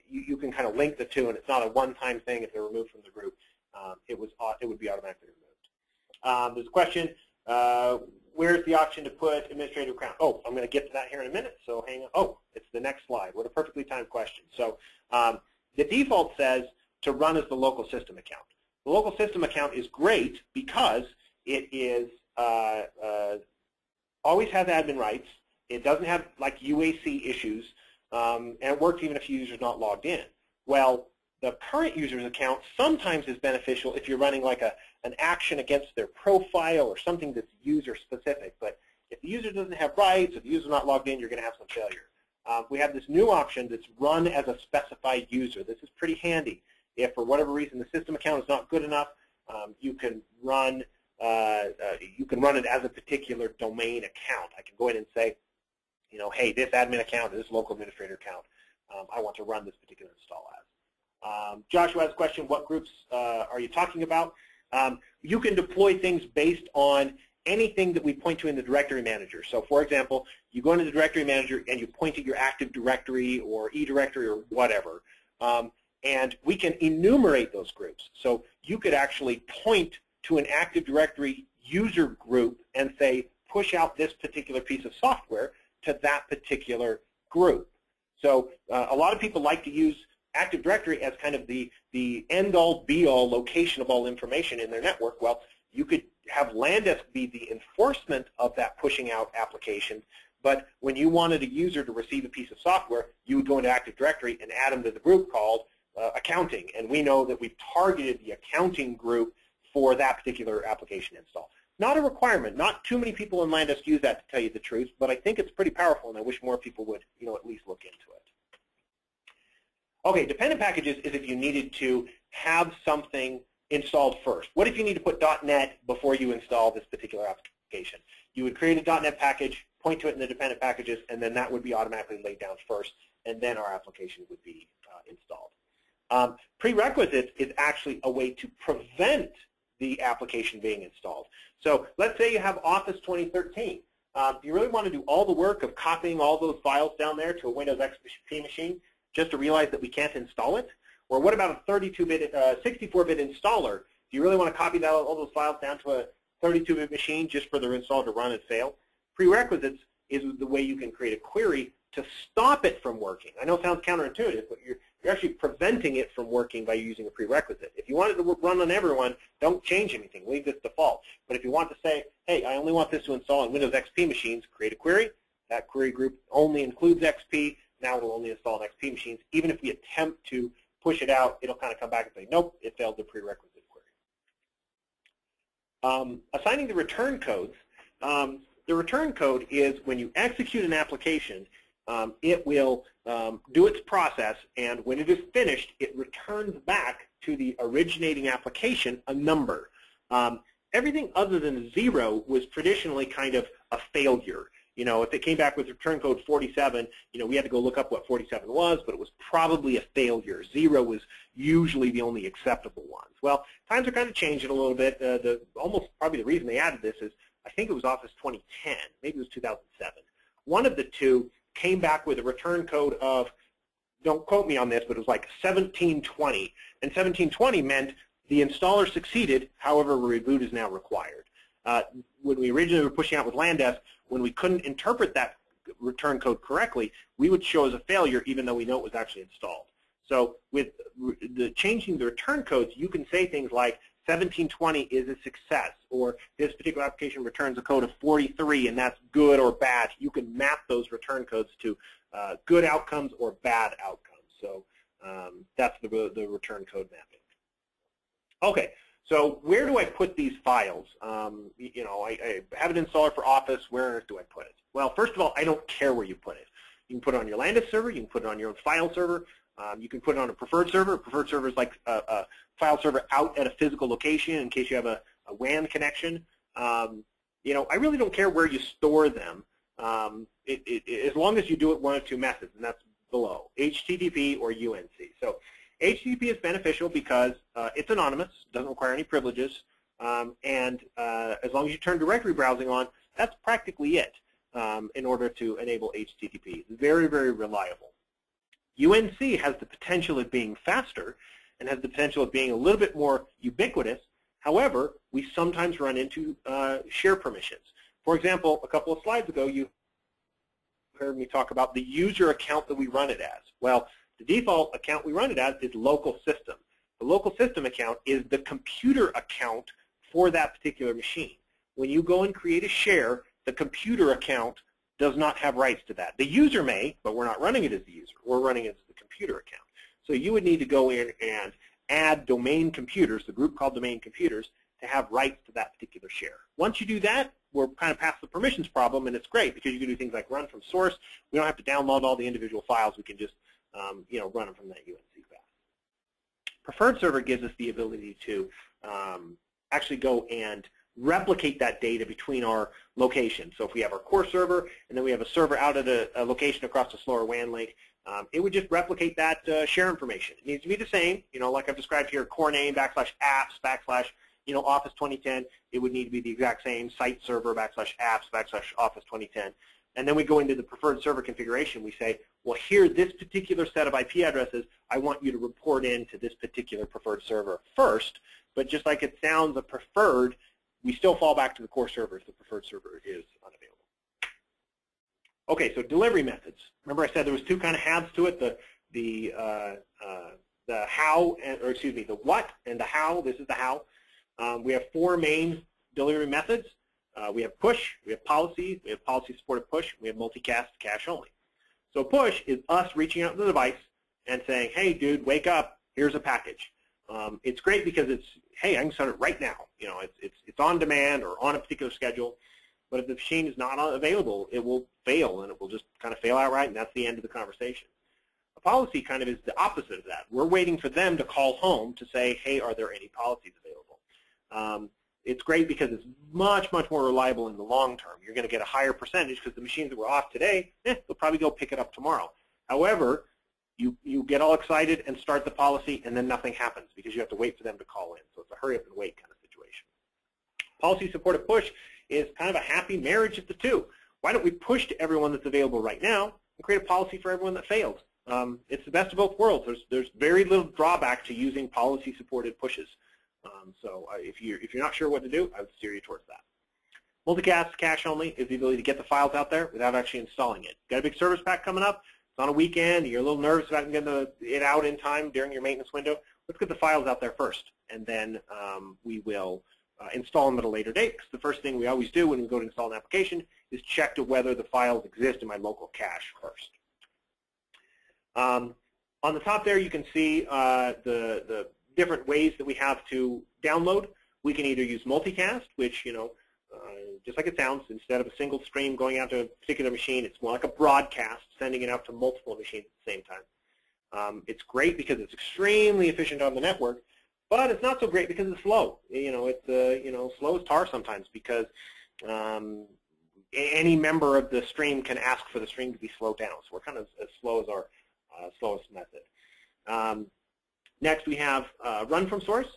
you can kind of link the two, and it's not a one-time thing. If they're removed from the group, it would be automatically removed. There's a question, where's the option to put administrative account? Oh, I'm going to get to that here in a minute, so hang on. Oh, it's the next slide. What a perfectly timed question. So the default says to run as the local system account. The local system account is great because it is always has admin rights. It doesn't have like UAC issues, and it works even if the user's not logged in. Well, the current user's account sometimes is beneficial if you're running like an action against their profile or something that's user-specific. But if the user doesn't have rights, if the user's not logged in, you're going to have some failure. We have this new option that's run as a specified user. This is pretty handy. If for whatever reason the system account is not good enough, you can run it as a particular domain account. I can go in and say, you know, hey, this admin account, this local administrator account, I want to run this particular install as. Joshua has a question, what groups are you talking about? You can deploy things based on anything that we point to in the directory manager. So for example, you go into the directory manager and you point at your Active Directory or eDirectory or whatever, and we can enumerate those groups. So you could actually point to an Active Directory user group and say, push out this particular piece of software to that particular group. So a lot of people like to use Active Directory as kind of the end-all, be-all location of all information in their network. Well, you could have LandDesk be the enforcement of that pushing out application, but when you wanted a user to receive a piece of software, you would go into Active Directory and add them to the group called accounting. And we know that we've targeted the accounting group for that particular application install. Not a requirement. Not too many people in LandDesk use that, to tell you the truth, but I think it's pretty powerful, and I wish more people would, at least look into it. Okay, dependent packages is if you needed to have something installed first. What if you need to put .NET before you install this particular application? You would create a .NET package, point to it in the dependent packages, and then that would be automatically laid down first, and then our application would be installed. Prerequisites is actually a way to prevent the application being installed. So let's say you have Office 2013. Do you really want to do all the work of copying all those files down there to a Windows XP machine just to realize that we can't install it? Or what about a 32-bit, 64-bit installer? Do you really want to copy all those files down to a 32-bit machine just for their install to run and fail? Prerequisites is the way you can create a query to stop it from working. I know it sounds counterintuitive, but you're actually preventing it from working by using a prerequisite. If you want it to run on everyone, don't change anything. Leave this default. But if you want to say, hey, I only want this to install on Windows XP machines, create a query. That query group only includes XP. Now it will only install on XP machines. Even if we attempt to push it out, it'll kind of come back and say, nope, it failed the prerequisite query. Assigning the return codes. The return code is when you execute an application, it will do its process, and when it is finished, it returns back to the originating application a number. Everything other than 0 was traditionally kind of a failure. If it came back with return code 47, we had to go look up what 47 was, but it was probably a failure. 0 was usually the only acceptable ones. Well, times are kind of changing a little bit. Almost probably the reason they added this is I think it was Office 2010, maybe it was 2007. One of the two came back with a return code of, don't quote me on this, but it was like 1720. And 1720 meant the installer succeeded, however, a reboot is now required. When we originally were pushing out with LandDesk, when we couldn't interpret that return code correctly, we would show as a failure even though we know it was actually installed. So with changing the return codes, you can say things like 1720 is a success, or this particular application returns a code of 43 and that's good or bad. You can map those return codes to good outcomes or bad outcomes. So that's the return code mapping. Okay, so where do I put these files? I have an installer for Office. Where do I put it? Well, first of all, I don't care where you put it. You can put it on your LandDesk server. You can put it on your own file server. You can put it on a preferred server. A preferred server is like a file server out at a physical location in case you have a WAN connection. I really don't care where you store them, as long as you do it one of two methods, and that's below, HTTP or UNC. So HTTP is beneficial because it's anonymous, doesn't require any privileges, and as long as you turn directory browsing on, that's practically it in order to enable HTTP. It's very, very reliable. UNC has the potential of being faster and has the potential of being a little bit more ubiquitous. However, we sometimes run into share permissions. For example, a couple of slides ago, you heard me talk about the user account that we run it as. Well, the default account we run it as is local system. The local system account is the computer account for that particular machine. When you go and create a share, the computer account does not have rights to that. The user may, but we're not running it as the user. We're running it as the computer account. So you would need to go in and add domain computers, the group called domain computers, to have rights to that particular share. Once you do that, we're kind of past the permissions problem, and it's great because you can do things like run from source. We don't have to download all the individual files. We can just run them from that UNC path. Preferred server gives us the ability to actually go and replicate that data between our locations. So if we have our core server and then we have a server out at a location across a slower WAN link, it would just replicate that share information. It needs to be the same, like I've described here, core name, /apps, / Office 2010. It would need to be the exact same, site server, /apps, / Office 2010. And then we go into the preferred server configuration. We say, well, here, this particular set of IP addresses, I want you to report into this particular preferred server first. But just like it sounds a preferred, we still fall back to the core server if the preferred server is unavailable. Okay, so delivery methods. Remember I said there was two kind of halves to it, the how, the what and the how. This is the how. We have 4 main delivery methods. We have push, we have policy supported push, we have multicast cache only. So push is us reaching out to the device and saying, hey dude, wake up, here's a package. It's great because it's, hey, I can start it right now. You know, it's on demand or on a particular schedule. But if the machine is not available, it will fail, and it will just kind of fail outright, and that's the end of the conversation. A policy kind of is the opposite of that. We're waiting for them to call home to say, hey, are there any policies available? It's great because it's much, much more reliable in the long term. You're going to get a higher percentage because the machines that were off today, they'll probably go pick it up tomorrow. However, you get all excited and start the policy, and then nothing happens because you have to wait for them to call in. So it's a hurry up and wait kind of situation. Policy supported push is kind of a happy marriage of the two. Why don't we push to everyone that's available right now and create a policy for everyone that failed? It's the best of both worlds. There's very little drawback to using policy supported pushes. So if you're not sure what to do, I would steer you towards that. Multicast cache only is the ability to get the files out there without actually installing it. Got a big service pack coming up? It's on a weekend. You're a little nervous about getting it out in time during your maintenance window. Let's get the files out there first, and then we will install them at a later date. Because the first thing we always do when we go to install an application is check to whether the files exist in my local cache first. On the top there, you can see the different ways that we have to download. We can either use multicast, which, you know, just like it sounds, instead of a single stream going out to a particular machine, it's more like a broadcast, sending it out to multiple machines at the same time. It's great because it's extremely efficient on the network, but it's not so great because it's slow. You know, it's slow as tar sometimes because any member of the stream can ask for the stream to be slowed down. So we're kind of as slow as our slowest method. Next, we have run from source.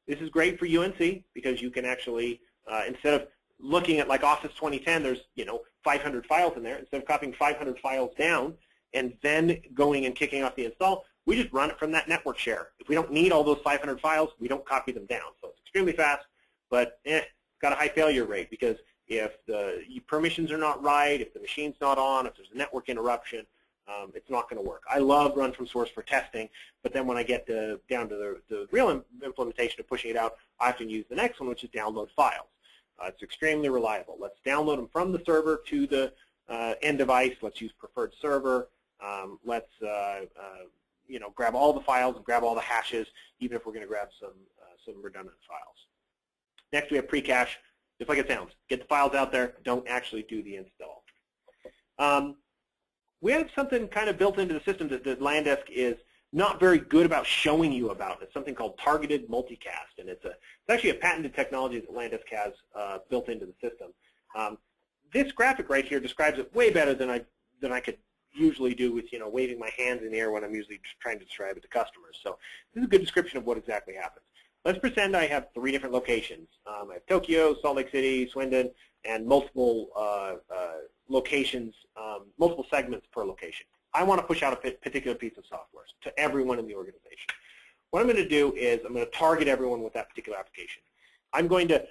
This is great for UNC because you can actually, instead of looking at like Office 2010, there's 500 files in there. Instead of copying 500 files down and then going and kicking off the install, we just run it from that network share. If we don't need all those 500 files, we don't copy them down. So it's extremely fast, but it's got a high failure rate because if the permissions are not right, if the machine's not on, if there's a network interruption, it's not going to work. I love run from source for testing, but then when I get down to the real implementation of pushing it out, I have to use the next one, which is download files. It's extremely reliable. Let's download them from the server to the end device. Let's use preferred server. Let's grab all the files and grab all the hashes, even if we're going to grab some redundant files. Next, we have pre-cache. Just like it sounds, get the files out there. Don't actually do the install. We have something kind of built into the system that Landesk is not very good about showing you about. It's something called targeted multicast, and it's actually a patented technology that Landesk has built into the system. This graphic right here describes it way better than I could usually do with waving my hands in the air when I'm usually trying to describe it to customers. So this is a good description of what exactly happens. Let's pretend I have 3 different locations. I have Tokyo, Salt Lake City, Swindon, and multiple locations, multiple segments per location. I want to push out a particular piece of software to everyone in the organization. What I'm going to do is I'm going to target everyone with that particular application. I'm going to,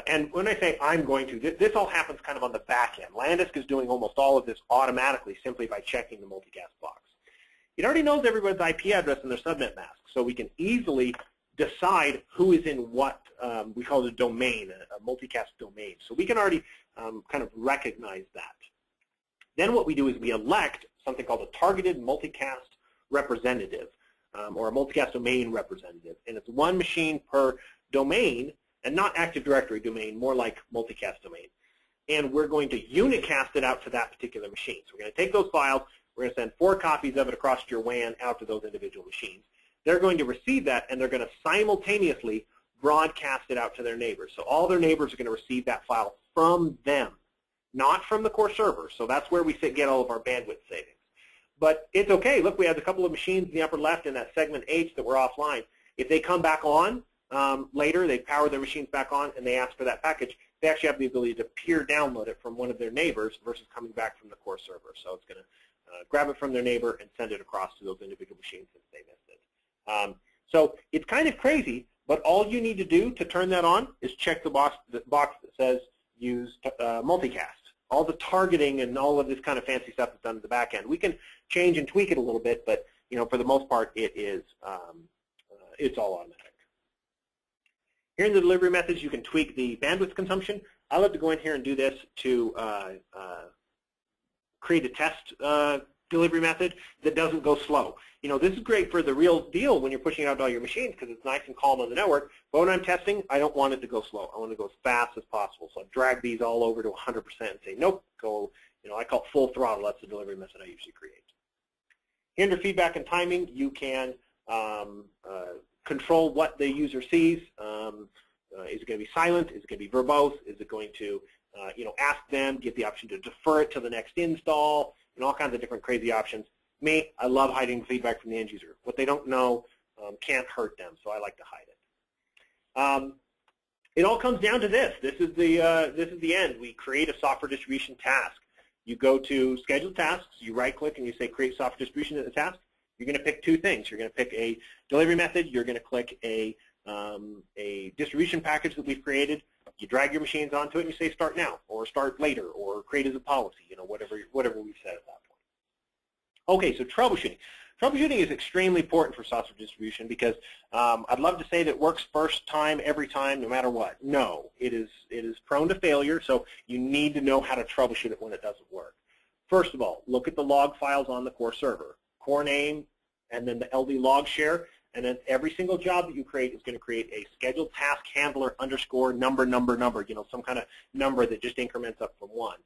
and when I say I'm going to, this all happens kind of on the back end. Landesk is doing almost all of this automatically simply by checking the multicast box. It already knows everybody's IP address and their subnet mask, so we can easily decide who is in what we call the domain, a multicast domain. So we can already kind of recognize that. Then what we do is we elect something called a targeted multicast representative or a multicast domain representative. And it's 1 machine per domain and not Active Directory domain, more like multicast domain. And we're going to unicast it out to that particular machine. So we're going to take those files, we're going to send 4 copies of it across your WAN out to those individual machines. They're going to receive that, and they're going to simultaneously broadcast it out to their neighbors. So all their neighbors are going to receive that file from them, not from the core server. So that's where we get all of our bandwidth savings. But it's okay. Look, we have a couple of machines in the upper left in that segment H that were offline. If they come back on later, they power their machines back on, and they ask for that package, they actually have the ability to peer download it from one of their neighbors versus coming back from the core server. So it's going to grab it from their neighbor and send it across to those individual machines since they missed it. So it's kind of crazy, but all you need to do to turn that on is check the box that says use multicast. All the targeting and all of this kind of fancy stuff is done at the back end. We can change and tweak it a little bit, but for the most part, it's all automatic. Here in the delivery methods, you can tweak the bandwidth consumption. I love to go in here and do this to create a test delivery method that doesn't go slow. You know, this is great for the real deal when you're pushing out all your machines because it's nice and calm on the network. But when I'm testing, I don't want it to go slow. I want it to go as fast as possible. So I drag these all over to 100% and say, nope, go, you know, I call it full throttle. That's the delivery method I usually create. Here under feedback and timing, you can control what the user sees. Is it going to be silent? Is it going to be verbose? Is it going to, you know, ask them, give the option to defer it to the next install, and all kinds of different crazy options. Me, I love hiding feedback from the end user. What they don't know can't hurt them, so I like to hide it. It all comes down to this. This is the end. We create a software distribution task. You go to Schedule Tasks, you right-click, and you say Create Software Distribution as a task. You're going to pick two things. You're going to pick a delivery method. You're going to click a distribution package that we've created. You drag your machines onto it, and you say Start Now, or Start Later, or Create as a Policy, you know, whatever we've said at that point. Okay, so troubleshooting. Troubleshooting is extremely important for software distribution because I'd love to say that it works first time, every time, no matter what. No, it is prone to failure, so you need to know how to troubleshoot it when it doesn't work. First of all, look at the log files on the core server. Core name, and then the LD log share, and then every single job that you create is going to create a scheduled task handler underscore number, you know, some kind of number that just increments up from 1.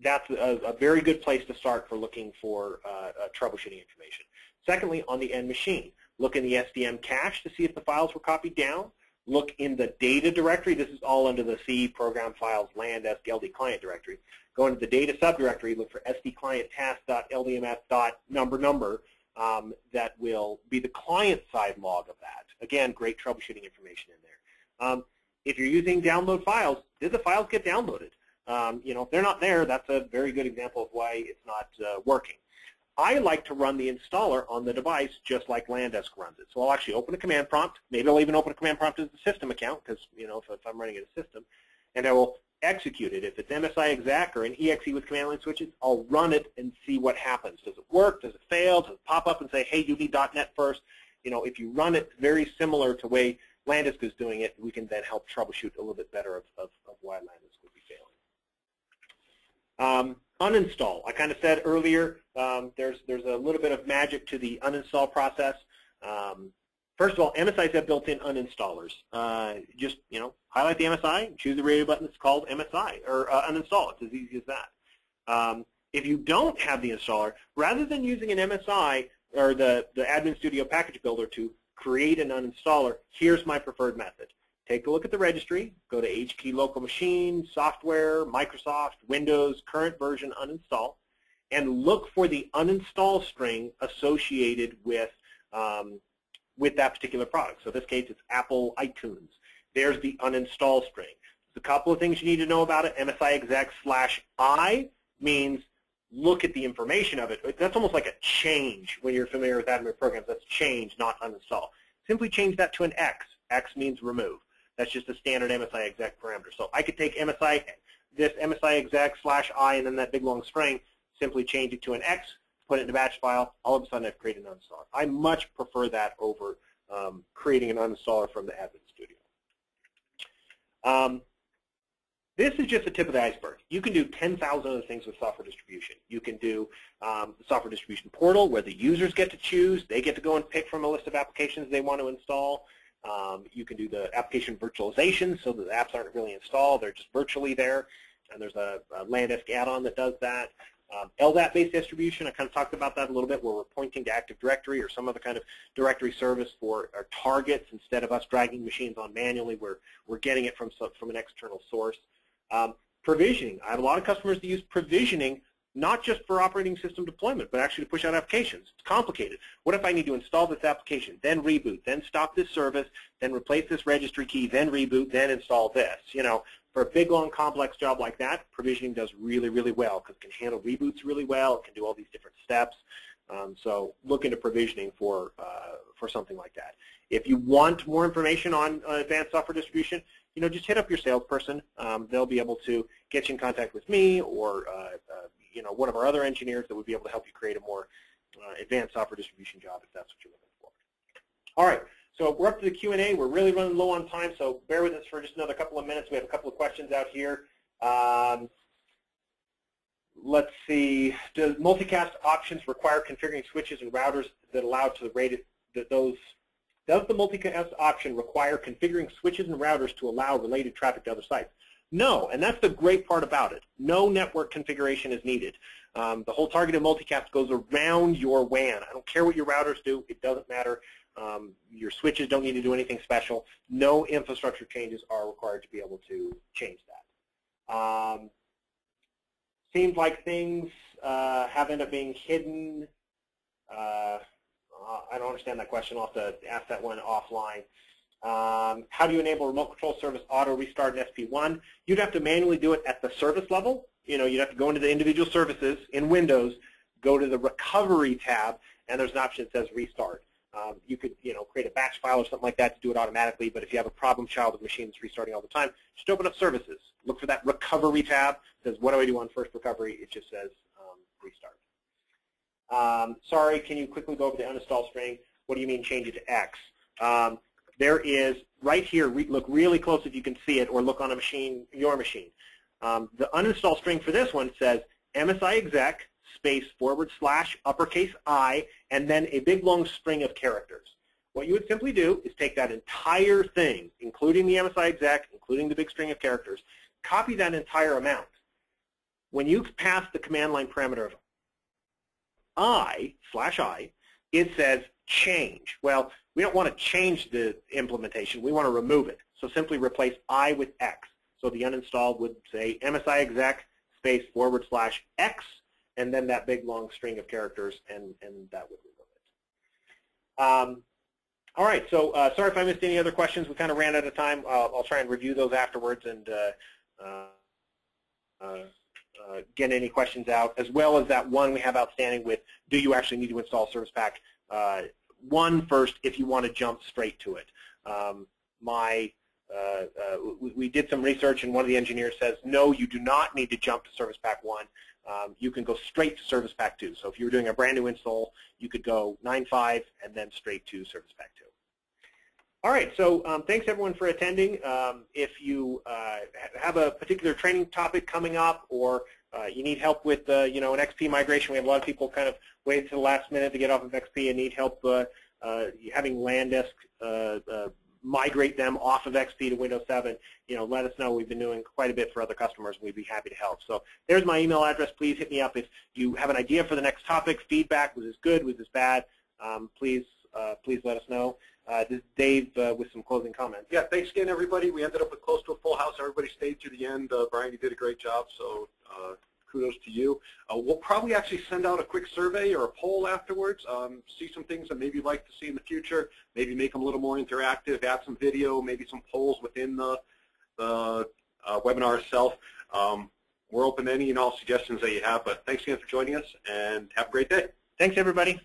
That's a very good place to start for looking for troubleshooting information. Secondly, on the end machine, look in the SDM cache to see if the files were copied down. Look in the data directory. This is all under the C program files land LD client directory. Go into the data subdirectory, look for SD client task.ldms.number. That will be the client side log of that. Again, great troubleshooting information in there. If you're using download files, did the files get downloaded? You know, if they're not there, that's a very good example of why it's not working. I like to run the installer on the device just like Landesk runs it. So I'll actually open a command prompt. Maybe I'll even open a command prompt as a system account because, you know, if I'm running it as a system, and I will execute it. If it's MSI exec or an EXE with command line switches, I'll run it and see what happens. Does it work? Does it fail? Does it pop up and say, hey, you need .NET first? You know, if you run it very similar to the way Landesk is doing it, we can then help troubleshoot a little bit better of why Landesk would be failing. Uninstall. I kind of said earlier, there's a little bit of magic to the uninstall process. First of all, MSIs have built-in uninstallers. Just, you know, highlight the MSI, choose the radio button that's called MSI, or uninstall. It's as easy as that. If you don't have the installer, rather than using an MSI or the Admin Studio Package Builder to create an uninstaller, here's my preferred method. Take a look at the registry, go to HKey Local Machine, Software, Microsoft, Windows, Current Version Uninstall, and look for the uninstall string associated with that particular product. So in this case, it's Apple iTunes. There's the uninstall string. There's a couple of things you need to know about it. MSI exec /I means look at the information of it. That's almost like a change when you're familiar with admin programs. That's change, not uninstall. Simply change that to an X. X means remove. That's just a standard MSI exec parameter. So I could take this MSI exec /I and then that big long string, simply change it to an X, put it in a batch file, all of a sudden I've created an uninstaller. I much prefer that over creating an uninstaller from the Admin Studio. This is just the tip of the iceberg. You can do 10,000 other things with software distribution. You can do the software distribution portal where the users get to choose. They get to go and pick from a list of applications they want to install. You can do the application virtualization so that the apps aren't really installed. They're just virtually there. And there's a Landesk add-on that does that. LDAP-based distribution, I kind of talked about that a little bit, where we're pointing to Active Directory or some other kind of directory service for our targets. Instead of us dragging machines on manually, we're getting it from an external source. Provisioning. I have a lot of customers that use provisioning not just for operating system deployment, but actually to push out applications. It's complicated. What if I need to install this application, then reboot, then stop this service, then replace this registry key, then reboot, then install this? You know, for a big, long, complex job like that, provisioning does really, really well because it can handle reboots really well. It can do all these different steps. So look into provisioning for something like that. If you want more information on advanced software distribution, you know, just hit up your salesperson. They'll be able to get you in contact with me or you know, one of our other engineers that would be able to help you create a more advanced software distribution job if that's what you're looking for. All right, So we're up to the Q&A. We're really running low on time, so bear with us for just another couple of minutes. We have a couple of questions out here. Let's see. Does multicast options require configuring switches and routers that allow to the rated those? Does the multicast option require configuring switches and routers to allow related traffic to other sites? No, and that's the great part about it. No network configuration is needed. The whole targeted multicast goes around your WAN. I don't care what your routers do. It doesn't matter. Your switches don't need to do anything special. No infrastructure changes are required to be able to change that. Seems like things have ended up being hidden. I don't understand that question. I'll have to ask that one offline. How do you enable remote control service auto restart in SP1? You'd have to manually do it at the service level. You know, you'd have to go into the individual services in Windows, go to the recovery tab, and there's an option that says restart. You could, create a batch file or something like that to do it automatically. But if you have a problem child of machine that's restarting all the time, just open up services. Look for that recovery tab. It says, what do I do on first recovery? It just says restart. Sorry, can you quickly go over the uninstall string? What do you mean change it to X? There is, right here, look really close if you can see it, or look on a machine, your machine. The uninstall string for this one says MSI exec space / uppercase I, and then a big long string of characters. What you would simply do is take that entire thing, including the MSI exec, including the big string of characters, copy that entire amount. When you pass the command line parameter of I, it says change. Well, we don't want to change the implementation. We want to remove it. So simply replace I with X. So the uninstall would say MSI exec space / X, and then that big long string of characters, and that would remove it. All right, so sorry if I missed any other questions. We kind of ran out of time. I'll try and review those afterwards and get any questions out, as well as that one we have outstanding with, do you actually need to install Service Pack 1 first if you want to jump straight to it? We did some research, and one of the engineers says, no, you do not need to jump to Service Pack 1. You can go straight to Service Pack 2. So if you were doing a brand new install, you could go 9.5 and then straight to Service Pack 2. All right, so thanks everyone for attending. If you have a particular training topic coming up, or you need help with an XP migration, we have a lot of people kind of waiting to the last minute to get off of XP and need help having LANDisk migrate them off of XP to Windows 7, let us know. We've been doing quite a bit for other customers, and we'd be happy to help. So there's my email address. Please hit me up if you have an idea for the next topic, feedback, was this good, was this bad? Please let us know. This is Dave with some closing comments. Yeah, thanks again, everybody. We ended up with close to a full house. Everybody stayed to the end. Brian, you did a great job, so kudos to you. We'll probably actually send out a quick survey or a poll afterwards, see some things that maybe you'd like to see in the future, maybe make them a little more interactive, add some video, maybe some polls within the webinar itself. We're open to any and all suggestions that you have, but thanks again for joining us, and have a great day. Thanks, everybody.